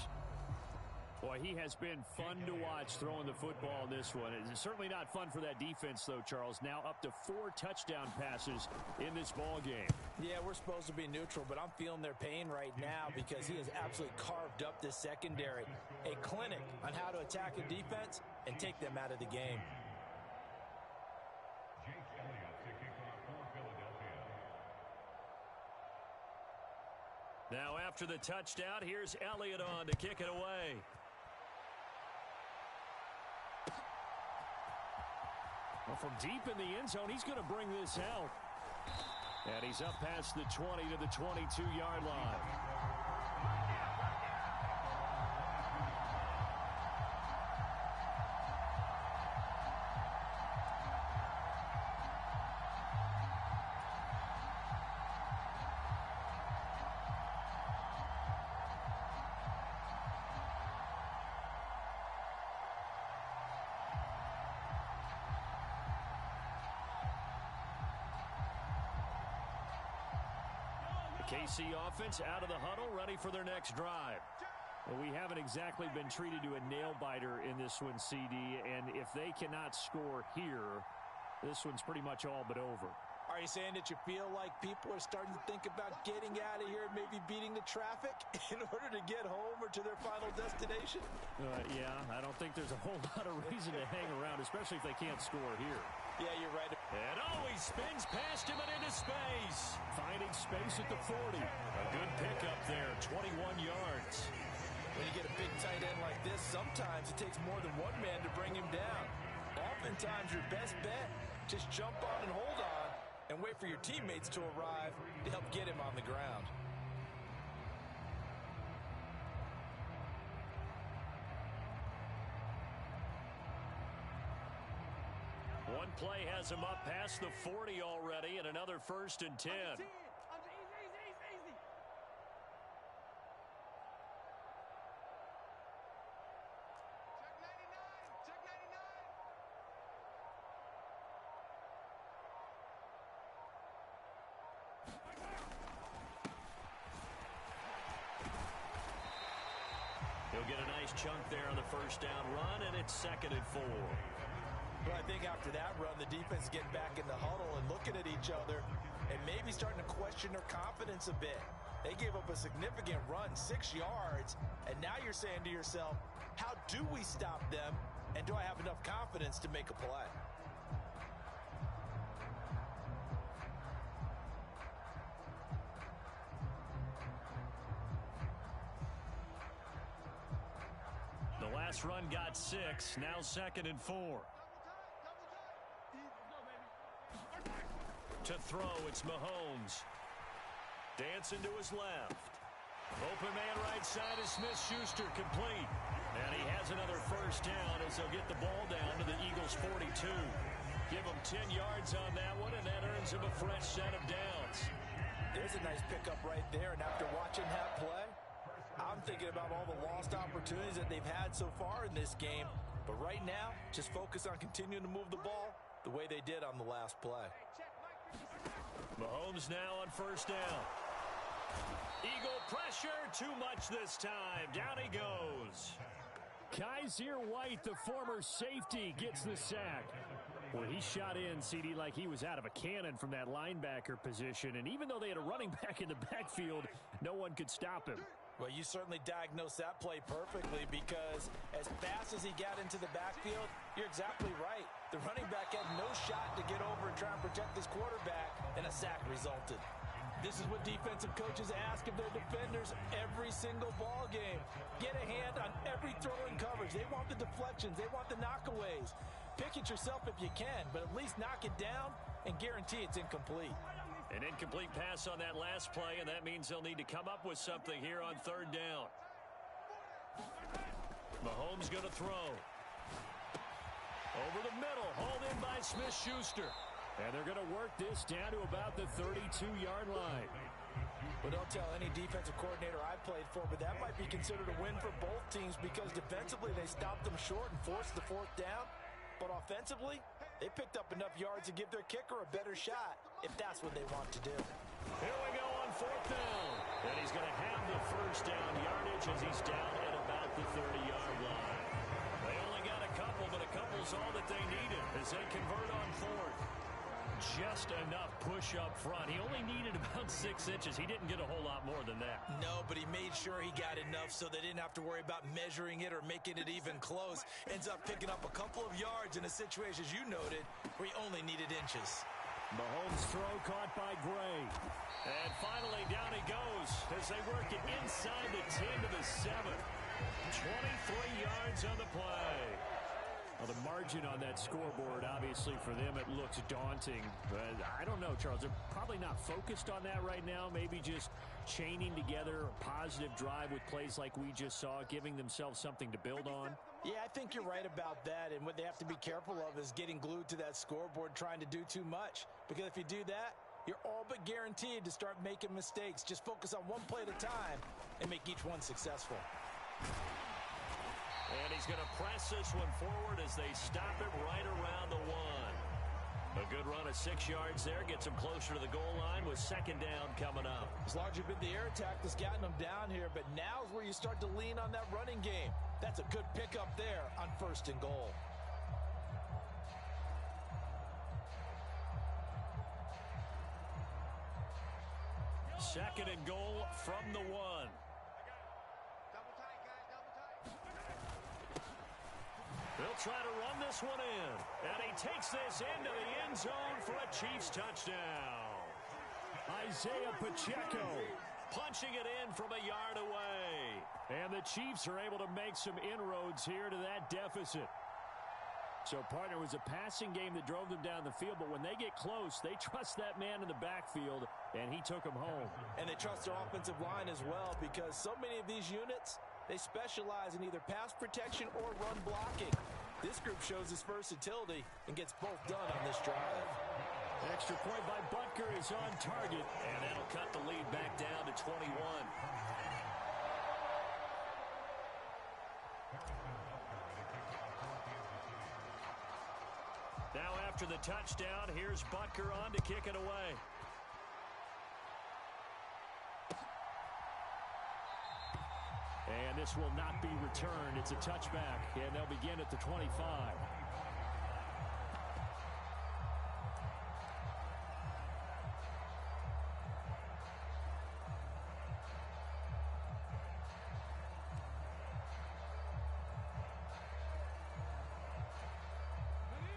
Boy, he has been fun to watch throwing the football in this one. It's certainly not fun for that defense, though, Charles. Now up to 4 touchdown passes in this ball game. Yeah, we're supposed to be neutral, but I'm feeling their pain right now because he has absolutely carved up this secondary. A clinic on how to attack a defense and take them out of the game. Now after the touchdown, here's Elliott on to kick it away. Well, from deep in the end zone, he's going to bring this out. And he's up past the 20 to the 22-yard line. KC offense out of the huddle, ready for their next drive. Well, we haven't exactly been treated to a nail-biter in this one, CD, and if they cannot score here, this one's pretty much all but over. Are you saying that you feel like people are starting to think about getting out of here and maybe beating the traffic in order to get home or to their final destination? Yeah, I don't think there's a whole lot of reason to hang around, especially if they can't score here. Yeah, you're right. And he spins past him and into space. Finding space at the 40. A good pickup there, 21 yards. When you get a big tight end like this, sometimes it takes more than one man to bring him down. Oftentimes, your best bet, just jump on and hold on and wait for your teammates to arrive to help get him on the ground. play has him up past the 40 already, and another 1st and 10. He'll get a nice chunk there on the 1st down run, and it's 2nd and 4. Well, I think after that run, the defense is getting back in the huddle and looking at each other and maybe starting to question their confidence a bit. They gave up a significant run, 6 yards, and now you're saying to yourself, how do we stop them, and do I have enough confidence to make a play? The last run got 6, now 2nd and 4. To throw, it's Mahomes. Dancing to his left. Open man right side is Smith-Schuster, complete. And he has another 1st down as they'll get the ball down to the Eagles' 42. Give him 10 yards on that one, and that earns him a fresh set of downs. There's a nice pickup right there, and after watching that play, I'm thinking about all the lost opportunities that they've had so far in this game. But right now, just focus on continuing to move the ball the way they did on the last play. Mahomes now on 1st down. Eagle pressure, too much this time. Down he goes. Kaiser White, the former safety, gets the sack. Well, he shot in, CD, like he was out of a cannon from that linebacker position. And even though they had a running back in the backfield, no one could stop him. Well, you certainly diagnosed that play perfectly, because as fast as he got into the backfield, you're exactly right. The running back had no shot to get over and try and protect his quarterback, and a sack resulted. This is what defensive coaches ask of their defenders every single ball game. Get a hand on every throw in coverage. They want the deflections. They want the knockaways. Pick it yourself if you can, but at least knock it down and guarantee it's incomplete. An incomplete pass on that last play, and that means they'll need to come up with something here on 3rd down. Mahomes going to throw. Over the middle, hauled in by Smith-Schuster. And they're going to work this down to about the 32-yard line. Well, don't tell any defensive coordinator I played for, but that might be considered a win for both teams, because defensively they stopped them short and forced the 4th down. But offensively, they picked up enough yards to give their kicker a better shot, if that's what they want to do. Here we go on 4th down. And he's going to have the 1st down yardage as he's down at about the 30-yard line. They only got a couple, but a couple's all that they needed as they convert on 4th. Just enough push up front. He only needed about 6 inches. He didn't get a whole lot more than that. No, but he made sure he got enough so they didn't have to worry about measuring it or making it even close. Ends up picking up a couple of yards in a situation, as you noted, where he only needed inches. Mahomes' throw caught by Gray. And finally, down he goes as they work it inside the 10 to the 7. 23 yards on the play. Well, the margin on that scoreboard, obviously, for them, it looks daunting. But I don't know, Charles. They're probably not focused on that right now. Maybe just chaining together a positive drive with plays like we just saw, giving themselves something to build on. Yeah, I think you're right about that. And what they have to be careful of is getting glued to that scoreboard, trying to do too much. Because if you do that, you're all but guaranteed to start making mistakes. Just focus on one play at a time and make each one successful. And he's going to press this one forward as they stop it right around the 1. A good run of 6 yards there gets him closer to the goal line with 2nd down coming up. It's largely been the air attack that's gotten them down here, but now is where you start to lean on that running game. That's a good pickup there on 1st and goal. Second and goal from the 1. They'll try to run this one in. And he takes this into the end zone for a Chiefs touchdown. Isaiah Pacheco punching it in from a yard away. And the Chiefs are able to make some inroads here to that deficit. So, partner, it was a passing game that drove them down the field, but when they get close, they trust that man in the backfield, and he took them home. And they trust their offensive line as well, because so many of these units, they specialize in either pass protection or run blocking. This group shows its versatility and gets both done on this drive. Extra point by Butker is on target, and that'll cut the lead back down to 21. Now after the touchdown, here's Butker on to kick it away. And this will not be returned. It's a touchback, and they'll begin at the 25.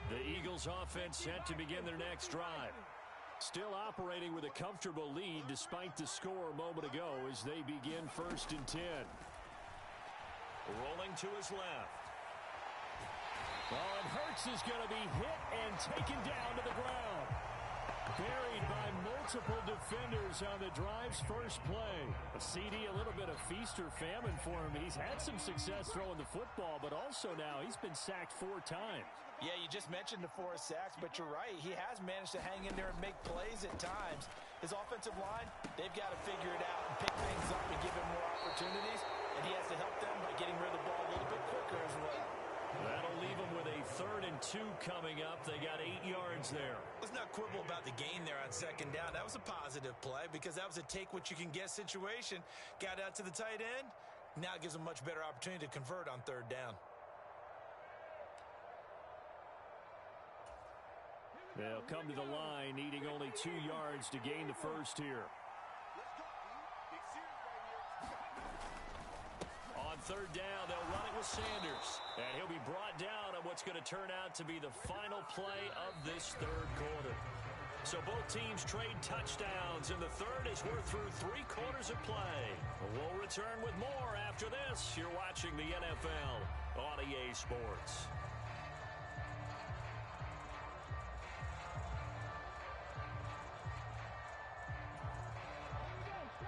The Eagles offense set to begin their next drive. Still operating with a comfortable lead despite the score a moment ago as they begin 1st and 10. Rolling to his left. Oh, and Hurts is going to be hit and taken down to the ground. Buried by multiple defenders on the drive's first play. A CD, a little bit of feast or famine for him. He's had some success throwing the football, but also now he's been sacked 4 times. Yeah, you just mentioned the 4 sacks, but you're right. He has managed to hang in there and make plays at times. His offensive line, they've got to figure it out and pick things up and give him more opportunities, and he has to help them by getting rid of the ball a little bit quicker as well. That'll leave them with a 3rd and 2 coming up. They got 8 yards there. Let's not quibble about the gain there on 2nd down. That was a positive play because that was a take-what-you-can-get situation. Got out to the tight end. Now it gives them a much better opportunity to convert on 3rd down. They'll come to the line, needing only 2 yards to gain the first here. On 3rd down, they'll run it with Sanders. And he'll be brought down on what's going to turn out to be the final play of this 3rd quarter. So both teams trade touchdowns, and the 3rd as we're through 3 quarters of play. We'll return with more after this. You're watching the NFL on EA Sports.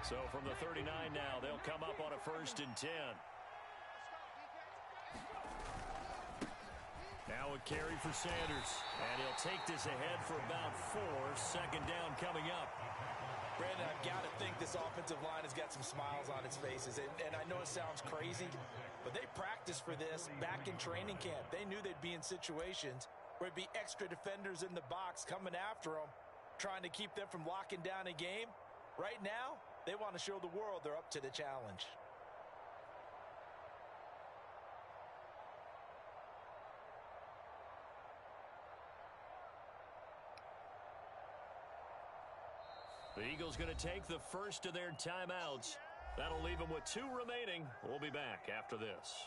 So from the 39 now, they'll come up on a 1st and 10. Now a carry for Sanders. And he'll take this ahead for about 4. 2nd down coming up. Brandon, I've got to think this offensive line has got some smiles on its faces. And I know it sounds crazy, but they practiced for this back in training camp. They knew they'd be in situations where it'd be extra defenders in the box coming after them, trying to keep them from locking down a game. Right now, they want to show the world they're up to the challenge. The Eagles going to take the first of their timeouts. That'll leave them with 2 remaining. We'll be back after this.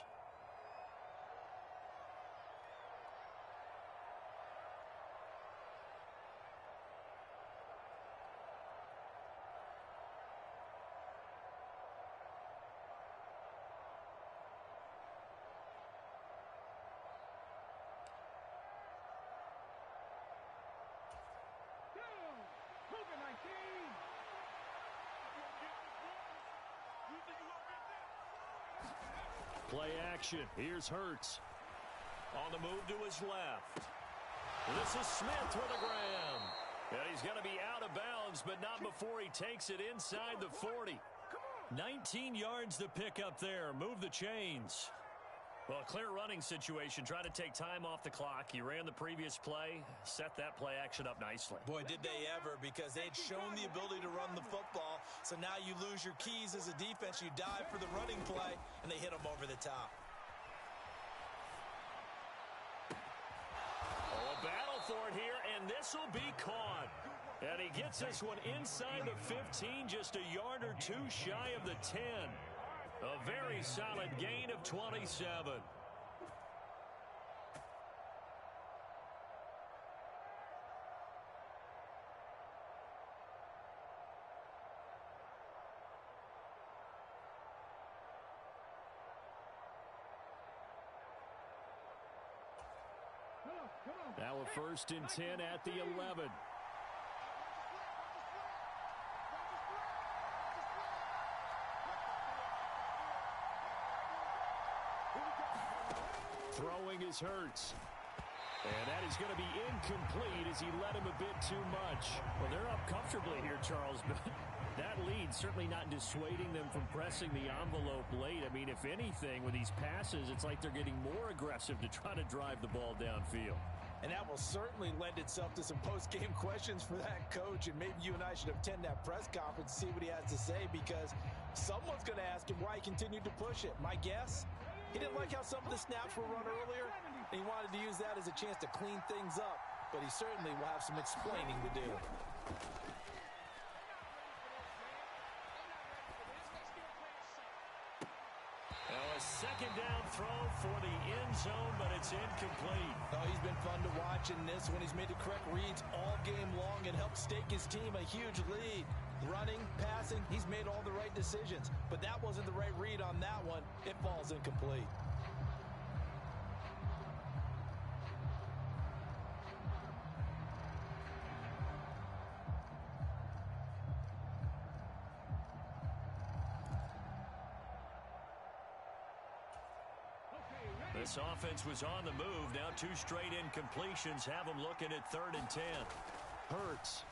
Play action. Here's Hurts. On the move to his left. This is Smith with a grab. And he's going to be out of bounds, but not before he takes it inside the 40. 19 yards to pick up there. Move the chains. Well, a clear running situation. Trying to take time off the clock. He ran the previous play. Set that play action up nicely. Boy, did they ever, because they'd shown the ability to run the football. So now you lose your keys as a defense. You dive for the running play, and they hit them over the top. Oh, a battle for it here, and this will be caught. And he gets this one inside the 15, just a yard or 2 shy of the 10. A very solid gain of 27. Now a 1st and 10 at the 11. Throwing is Hurts. And that is going to be incomplete as he led him a bit too much. Well, they're up comfortably here, Charles, but that lead certainly not dissuading them from pressing the envelope late. I mean, if anything, with these passes, it's like they're getting more aggressive to try to drive the ball downfield. And that will certainly lend itself to some post-game questions for that coach. And maybe you and I should attend that press conference to see what he has to say, because someone's going to ask him why he continued to push it. My guess, he didn't like how some of the snaps were run earlier, and he wanted to use that as a chance to clean things up. But he certainly will have some explaining to do. Now a second down throw for the end zone, but it's incomplete. Oh, he's been fun to watch in this when he's made the correct reads all game long and helped stake his team a huge lead. Running, passing, he's made all the right decisions. But that wasn't the right read on that one. It falls incomplete. This offense was on the move. Now two straight incompletions have them looking at 3rd and 10. Hurts.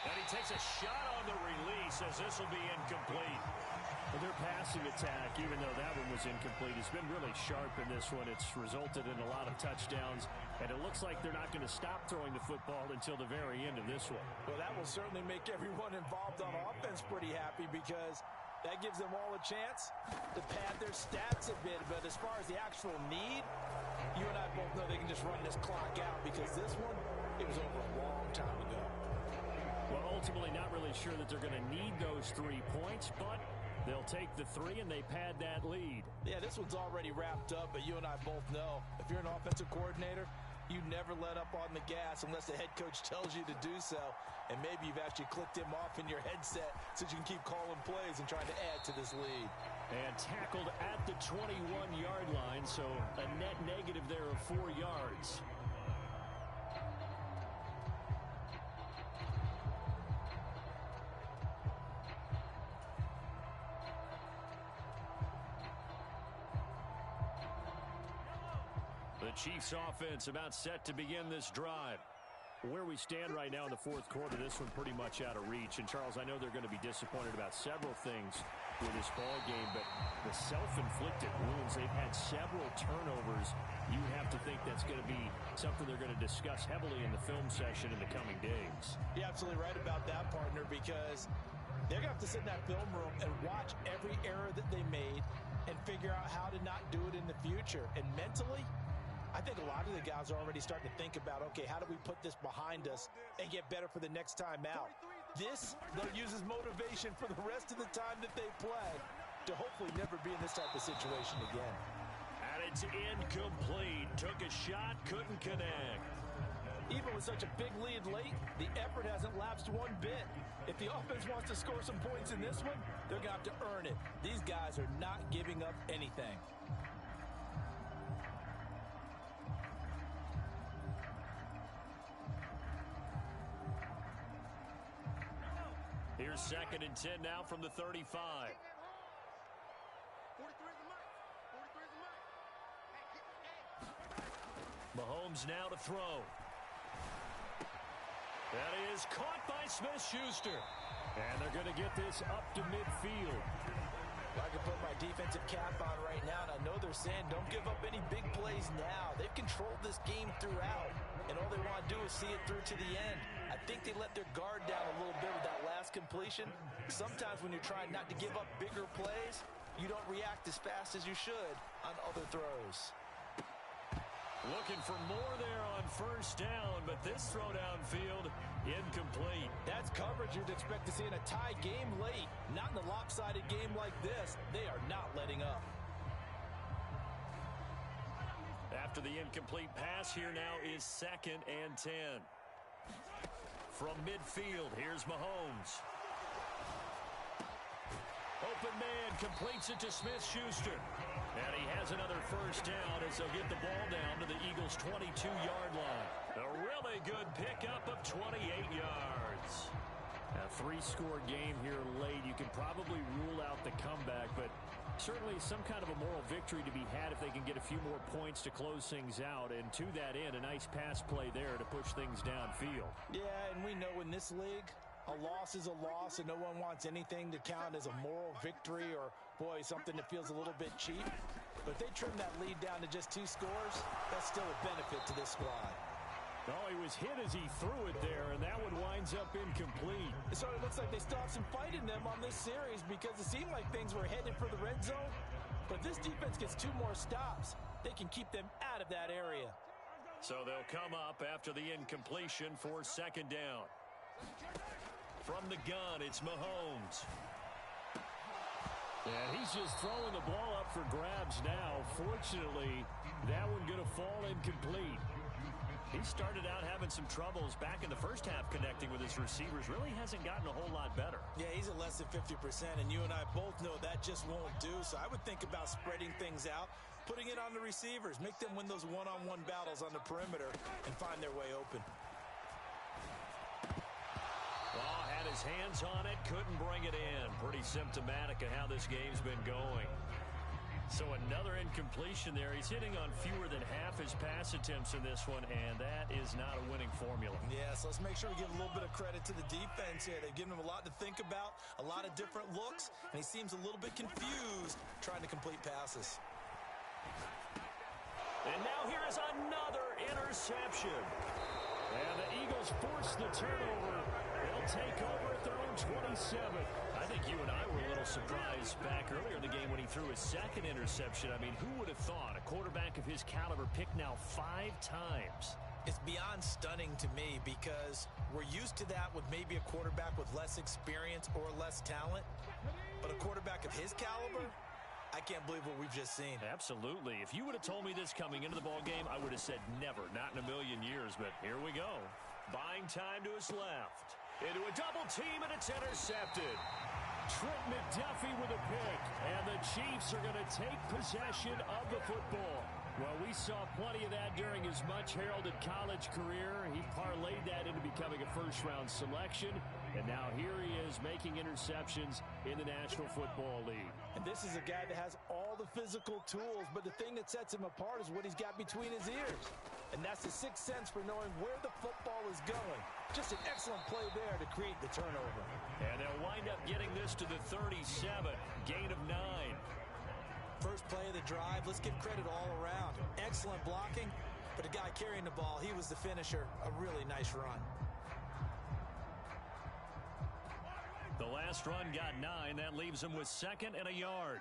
And he takes a shot on the release as this will be incomplete. Well, their passing attack, even though that one was incomplete, has been really sharp in this one. It's resulted in a lot of touchdowns, and it looks like they're not going to stop throwing the football until the very end of this one. Well, that will certainly make everyone involved on offense pretty happy, because that gives them all a chance to pad their stats a bit. But as far as the actual need, you and I both know they can just run this clock out, because this one, it was over a long time ago. Well, ultimately not really sure that they're going to need those 3 points, but they'll take the 3 and they pad that lead. Yeah, this one's already wrapped up, but you and I both know if you're an offensive coordinator, you never let up on the gas unless the head coach tells you to do so. And maybe you've actually clicked him off in your headset so you can keep calling plays and trying to add to this lead. And tackled at the 21-yard line, so a net negative there of 4 yards. The Chiefs offense about set to begin this drive. Where we stand right now in the 4th quarter, this one pretty much out of reach. And, Charles, I know they're going to be disappointed about several things with this ball game, but the self-inflicted wounds, they've had several turnovers. You have to think that's going to be something they're going to discuss heavily in the film session in the coming days. You're absolutely right about that, partner, because they're going to have to sit in that film room and watch every error that they made and figure out how to not do it in the future. And mentally, I think a lot of the guys are already starting to think about, okay, how do we put this behind us and get better for the next time out? This, they'll use as motivation for the rest of the time that they play to hopefully never be in this type of situation again. And it's incomplete. Took a shot, couldn't connect. Even with such a big lead late, the effort hasn't lapsed one bit. If the offense wants to score some points in this one, they're going to have to earn it. These guys are not giving up anything. Here's 2nd and 10 now from the 35. Mahomes now to throw. That is caught by Smith-Schuster. And they're going to get this up to midfield. I can put my defensive cap on right now, and I know they're saying don't give up any big plays now. They've controlled this game throughout, and all they want to do is see it through to the end. I think they let their guard down a little bit with that last completion. Sometimes when you're trying not to give up bigger plays, you don't react as fast as you should on other throws. Looking for more there on 1st down, but this throw downfield, incomplete. That's coverage you'd expect to see in a tie game late. Not in a lopsided game like this. They are not letting up. After the incomplete pass, here now is 2nd and 10. From midfield, here's Mahomes. Open man, completes it to Smith-Schuster. And he has another 1st down as they'll get the ball down to the Eagles' 22-yard line. A really good pickup of 28 yards. A 3-score game here late. You can probably rule out the comeback, but Certainly some kind of a moral victory to be had if they can get a few more points to close things out. And to that end, a nice pass play there to push things downfield. Yeah, and we know in this league, a loss is a loss, and no one wants anything to count as a moral victory or, boy, something that feels a little bit cheap. But if they trim that lead down to just 2 scores, that's still a benefit to this squad. Oh, he was hit as he threw it there, and that one winds up incomplete. So it looks like they still have some fight in them on this series because it seemed like things were headed for the red zone. But if this defense gets 2 more stops, they can keep them out of that area. So they'll come up after the incompletion for 2nd down. From the gun, it's Mahomes. And he's just throwing the ball up for grabs now. Fortunately, that one going to fall incomplete. He started out having some troubles back in the first half connecting with his receivers. Really hasn't gotten a whole lot better. Yeah, he's at less than 50%, and you and I both know that just won't do. So I would think about spreading things out, putting it on the receivers, make them win those one-on-one battles on the perimeter and find their way open. Oh, had his hands on it, couldn't bring it in. Pretty symptomatic of how this game's been going. So another incompletion there. He's hitting on fewer than half his pass attempts in this one, and that is not a winning formula. Yeah, so let's make sure we give a little bit of credit to the defense here. They've given him a lot to think about, a lot of different looks, and he seems a little bit confused trying to complete passes. And now here is another interception. And the Eagles force the turnover. They'll take over at their own 27. I think you and I were a little surprised back earlier in the game when he threw his 2nd interception. I mean, who would have thought a quarterback of his caliber picked now 5 times? It's beyond stunning to me because we're used to that with maybe a quarterback with less experience or less talent. But a quarterback of his caliber, I can't believe what we've just seen. Absolutely. If you would have told me this coming into the ball game, I would have said never, not in a million years. But here we go. Buying time to his left. Into a double team, and it's intercepted. Trent McDuffie with a pick, and the Chiefs are going to take possession of the football. Well, we saw plenty of that during his much-heralded college career. He parlayed that into becoming a first-round selection, and now here he is making interceptions in the National Football League. And this is a guy that has all the physical tools, but the thing that sets him apart is what he's got between his ears. And that's the 6th sense for knowing where the football is going. Just an excellent play there to create the turnover. And they'll wind up getting this to the 37, gain of 9. First play of the drive, let's give credit all around. Excellent blocking, but the guy carrying the ball, he was the finisher. A really nice run. The last run got 9. That leaves him with 2nd and a yard.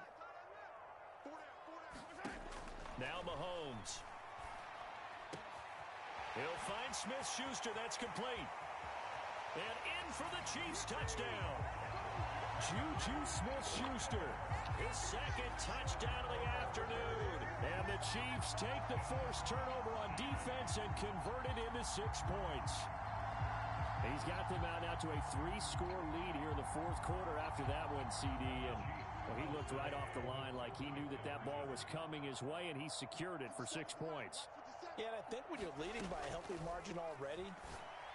Now Mahomes. He'll find Smith-Schuster. That's complete. And in for the Chiefs touchdown. Juju Smith-Schuster. His 2nd touchdown of the afternoon. And the Chiefs take the forced turnover on defense and convert it into 6 points. He's got them out now to a 3-score lead here in the 4th quarter after that one, CD. And well, he looked right off the line like he knew that that ball was coming his way, and he secured it for 6 points. Yeah, and I think when you're leading by a healthy margin already,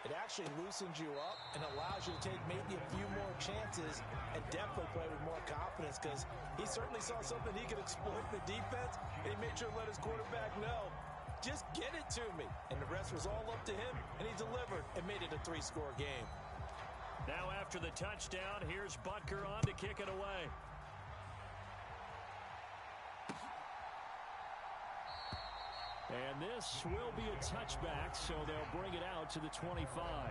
it actually loosens you up and allows you to take maybe a few more chances and definitely play with more confidence because he certainly saw something he could exploit in the defense, and he made sure to let his quarterback know, just get it to me. And the rest was all up to him, and he delivered and made it a 3-score game. Now after the touchdown, here's Butker on to kick it away. And this will be a touchback, so they'll bring it out to the 25.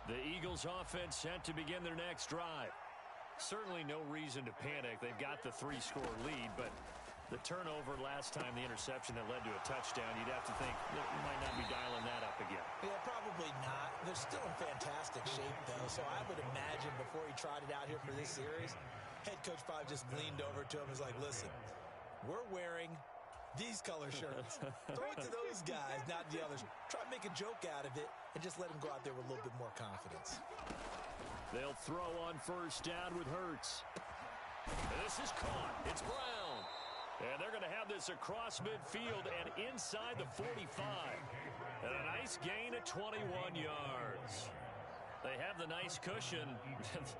The Eagles offense set to begin their next drive. Certainly no reason to panic. They've got the 3-score lead, but the turnover last time, the interception that led to a touchdown, you'd have to think that you might not be dialing that up again. Yeah, probably not. They're still in fantastic shape, though, so I would imagine before he trotted out here for this series, head coach probably just leaned over to him and was like, listen, we're wearing These color shirts. Throw it to those guys, not the others. Try to make a joke out of it and just let them go out there with a little bit more confidence. They'll throw on first down with Hurts. This is caught. It's Brown. And they're going to have this across midfield and inside the 45. And a nice gain of 21 yards. They have the nice cushion.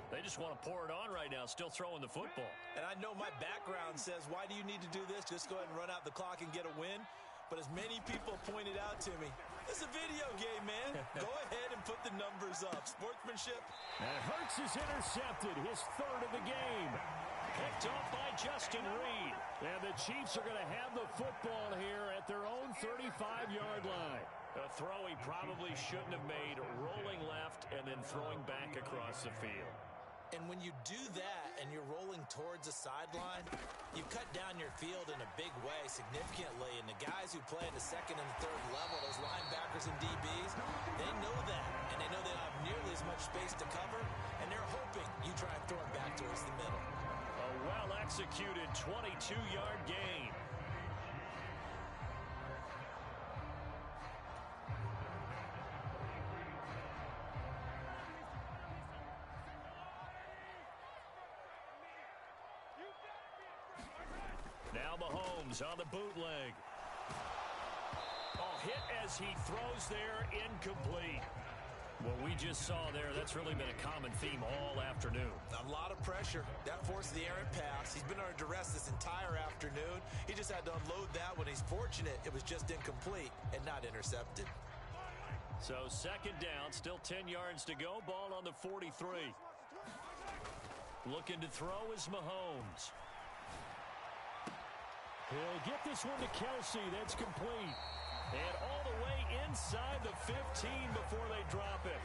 They just want to pour it on right now, still throwing the football. And I know my background says, why do you need to do this? Just go ahead and run out the clock and get a win. But as many people pointed out to me, it's a video game, man. Go ahead and put the numbers up. Sportsmanship. And Hurts is intercepted, his third of the game. Picked up by Justin Reed. And the Chiefs are going to have the football here at their own 35-yard line. A throw he probably shouldn't have made, rolling left and then throwing back across the field. And when you do that and you're rolling towards the sideline, you cut down your field in a big way significantly. And the guys who play in the second and the third level, those linebackers and DBs, they know that. And they know they don't have nearly as much space to cover. And they're hoping you try and throw it back towards the middle. A well-executed 22-yard gain. Now Mahomes on the bootleg. Hit as he throws there, incomplete. What we just saw there, that's really been a common theme all afternoon. A lot of pressure. That forced the errant pass. He's been under duress this entire afternoon. He just had to unload that when he's fortunate. It was just incomplete and not intercepted. So second down, still 10 yards to go. Ball on the 43. Looking to throw is Mahomes. He'll get this one to Kelsey. That's complete. And all the way inside the 15 before they drop it.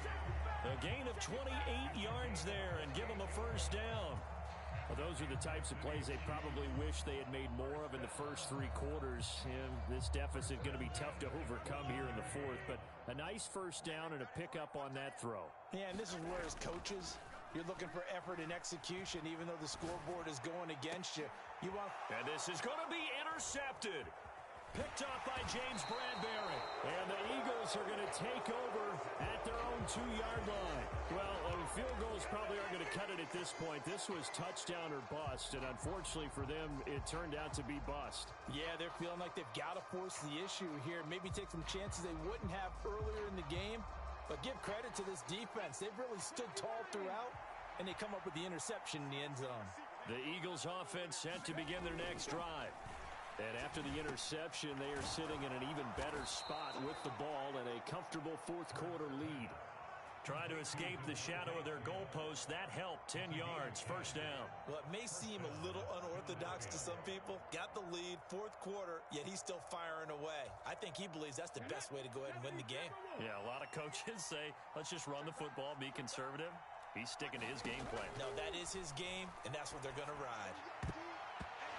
A gain of 28 yards there and give them a first down. Well, those are the types of plays they probably wish they had made more of in the first three quarters. And this deficit going to be tough to overcome here in the fourth. But a nice first down and a pickup on that throw. Yeah, and this is where as coaches, you're looking for effort and execution, even though the scoreboard is going against you. And this is going to be intercepted. Picked up by James Bradbury. And the Eagles are going to take over at their own 2-yard line. Well, field goals probably aren't going to cut it at this point. This was touchdown or bust, and unfortunately for them, it turned out to be bust. Yeah, they're feeling like they've got to force the issue here. Maybe take some chances they wouldn't have earlier in the game. But give credit to this defense. They've really stood tall throughout, and they come up with the interception in the end zone. The Eagles offense set to begin their next drive. And after the interception, they are sitting in an even better spot with the ball and a comfortable fourth-quarter lead. Try to escape the shadow of their goalpost. That helped. 10 yards, first down. Well, it may seem a little unorthodox to some people. Got the lead, fourth quarter, yet he's still firing away. I think he believes that's the best way to go ahead and win the game. Yeah, a lot of coaches say, let's just run the football, be conservative. He's sticking to his game plan. No, that is his game, and that's what they're going to ride.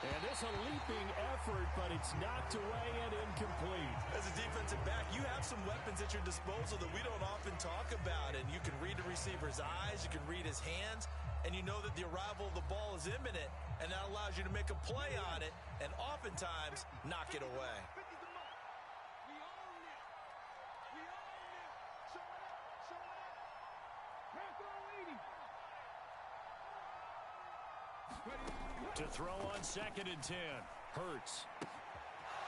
And this a leaping effort, but it's knocked away and incomplete. As a defensive back, you have some weapons at your disposal that we don't often talk about. And you can read the receiver's eyes, you can read his hands, and you know that the arrival of the ball is imminent. And that allows you to make a play on it and oftentimes knock it away. To throw on second and 10. Hurts.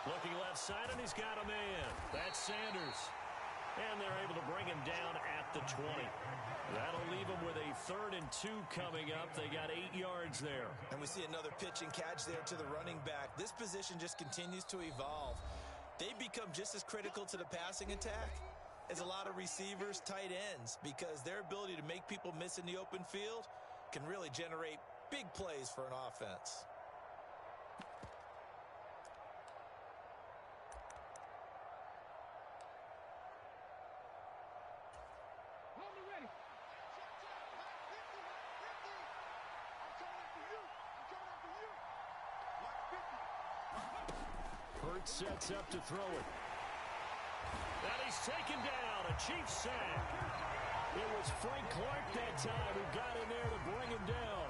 Looking left side, and he's got a man. That's Sanders. And they're able to bring him down at the 20. That'll leave him with a 3rd and 2 coming up. They got 8 yards there. And we see another pitch and catch there to the running back. This position just continues to evolve. They become just as critical to the passing attack as a lot of receivers, tight ends, because their ability to make people miss in the open field can really generate big plays for an offense. Hurts sets up to throw it. And he's taken down. A Chiefs sack. It was Frank Clark that time who got in there to bring him down.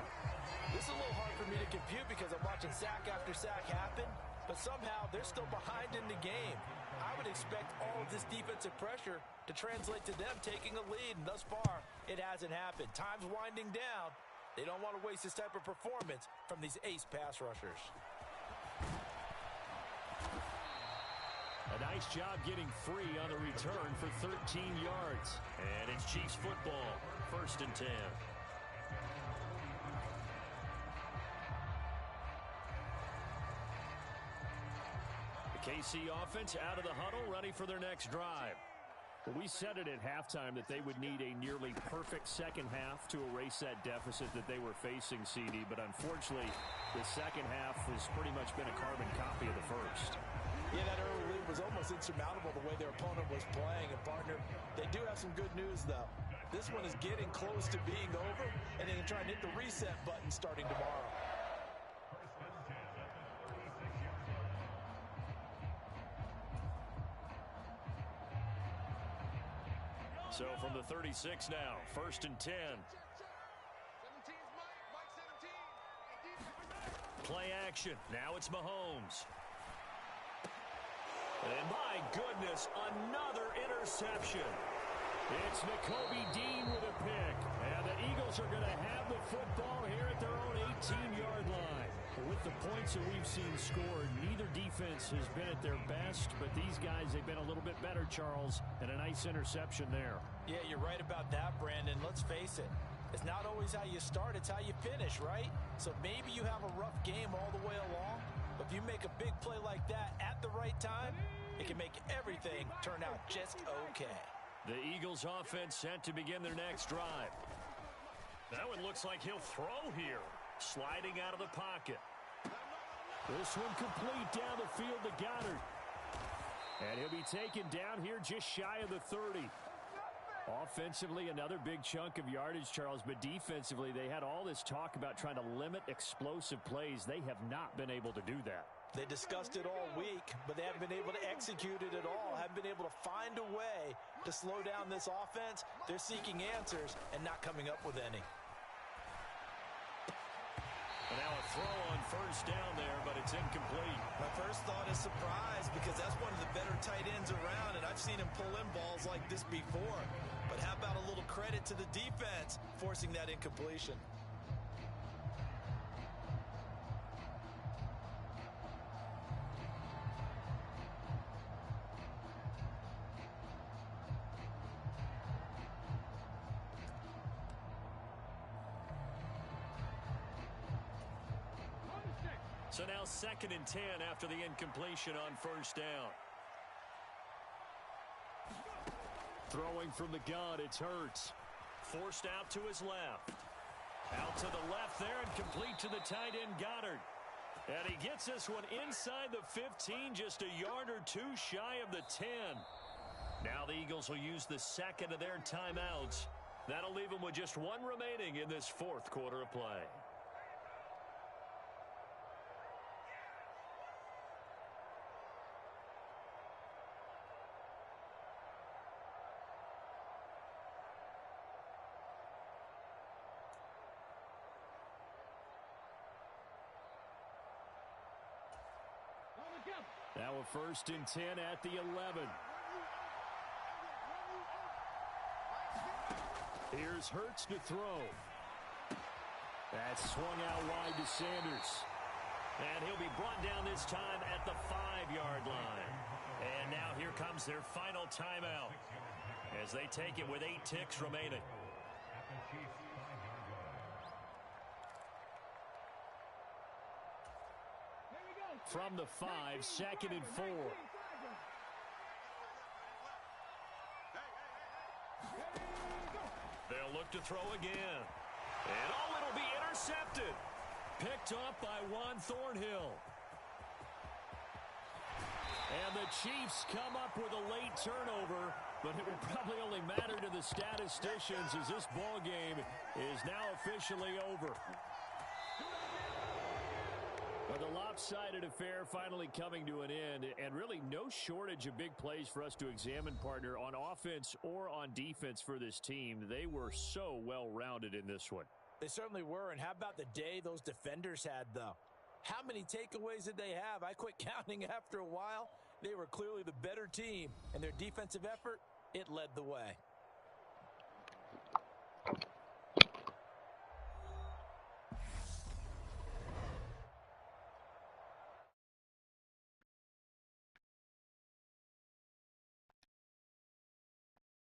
This is a little hard for me to compute because I'm watching sack after sack happen. but somehow they're still behind in the game. I would expect all of this defensive pressure to translate to them taking a lead, and thus far, it hasn't happened. Time's winding down. They don't want to waste this type of performance from these ace pass rushers. A nice job getting free on the return for 13 yards. And it's Chiefs football, 1st and 10. The KC offense out of the huddle, ready for their next drive. We said it at halftime that they would need a nearly perfect second half to erase that deficit that they were facing, CD. But unfortunately, the second half has pretty much been a carbon copy of the first. Yeah, that early lead was almost insurmountable the way their opponent was playing. And, partner, they do have some good news, though. This one is getting close to being over, and they can try and hit the reset button starting tomorrow. So from the 36 now, 1st and 10. Play action. Now it's Mahomes. And my goodness, another interception. It's Nakobe Dean with a pick. And the Eagles are going to have the football here at their own 18-yard line. With the points that we've seen scored, neither defense has been at their best, but these guys, they've been a little bit better, Charles, and a nice interception there. Yeah, you're right about that, Brandon. Let's face it. It's not always how you start, it's how you finish, right? So maybe you have a rough game all the way along, but if you make a big play like that at the right time, it can make everything turn out just okay. The Eagles offense set to begin their next drive. That one looks like he'll throw here. Sliding out of the pocket. This one complete down the field to Goddard. And he'll be taken down here just shy of the 30. Offensively, another big chunk of yardage, Charles, but defensively, they had all this talk about trying to limit explosive plays. They have not been able to do that. They discussed it all week, but they haven't been able to execute it at all, haven't been able to find a way to slow down this offense. They're seeking answers and not coming up with any. And now a throw on 1st down there, but it's incomplete. My first thought is surprise because that's one of the better tight ends around, and I've seen him pull in balls like this before. But how about a little credit to the defense forcing that incompletion? So now 2nd and 10 after the incompletion on 1st down. Throwing from the gun, it's Hurts. Forced out to his left. Out to the left there and complete to the tight end Goddard. And he gets this one inside the 15, just a yard or two shy of the 10. Now the Eagles will use the second of their timeouts. That'll leave them with just one remaining in this 4th quarter of play. Now a 1st and 10 at the 11. Here's Hurts to throw. That's swung out wide to Sanders. And he'll be brought down this time at the 5-yard line. And now here comes their final timeout as they take it with 8 ticks remaining. From the 5, 2nd and 4. They'll look to throw again. And it'll be intercepted. Picked off by Juan Thornhill. And the Chiefs come up with a late turnover, but it will probably only matter to the statisticians as this ball game is now officially over. But the lopsided affair finally coming to an end, and really no shortage of big plays for us to examine, partner, on offense or on defense for this team. They were so well-rounded in this one. They certainly were, and how about the day those defenders had, though? How many takeaways did they have? I quit counting after a while. They were clearly the better team, and their defensive effort, it led the way.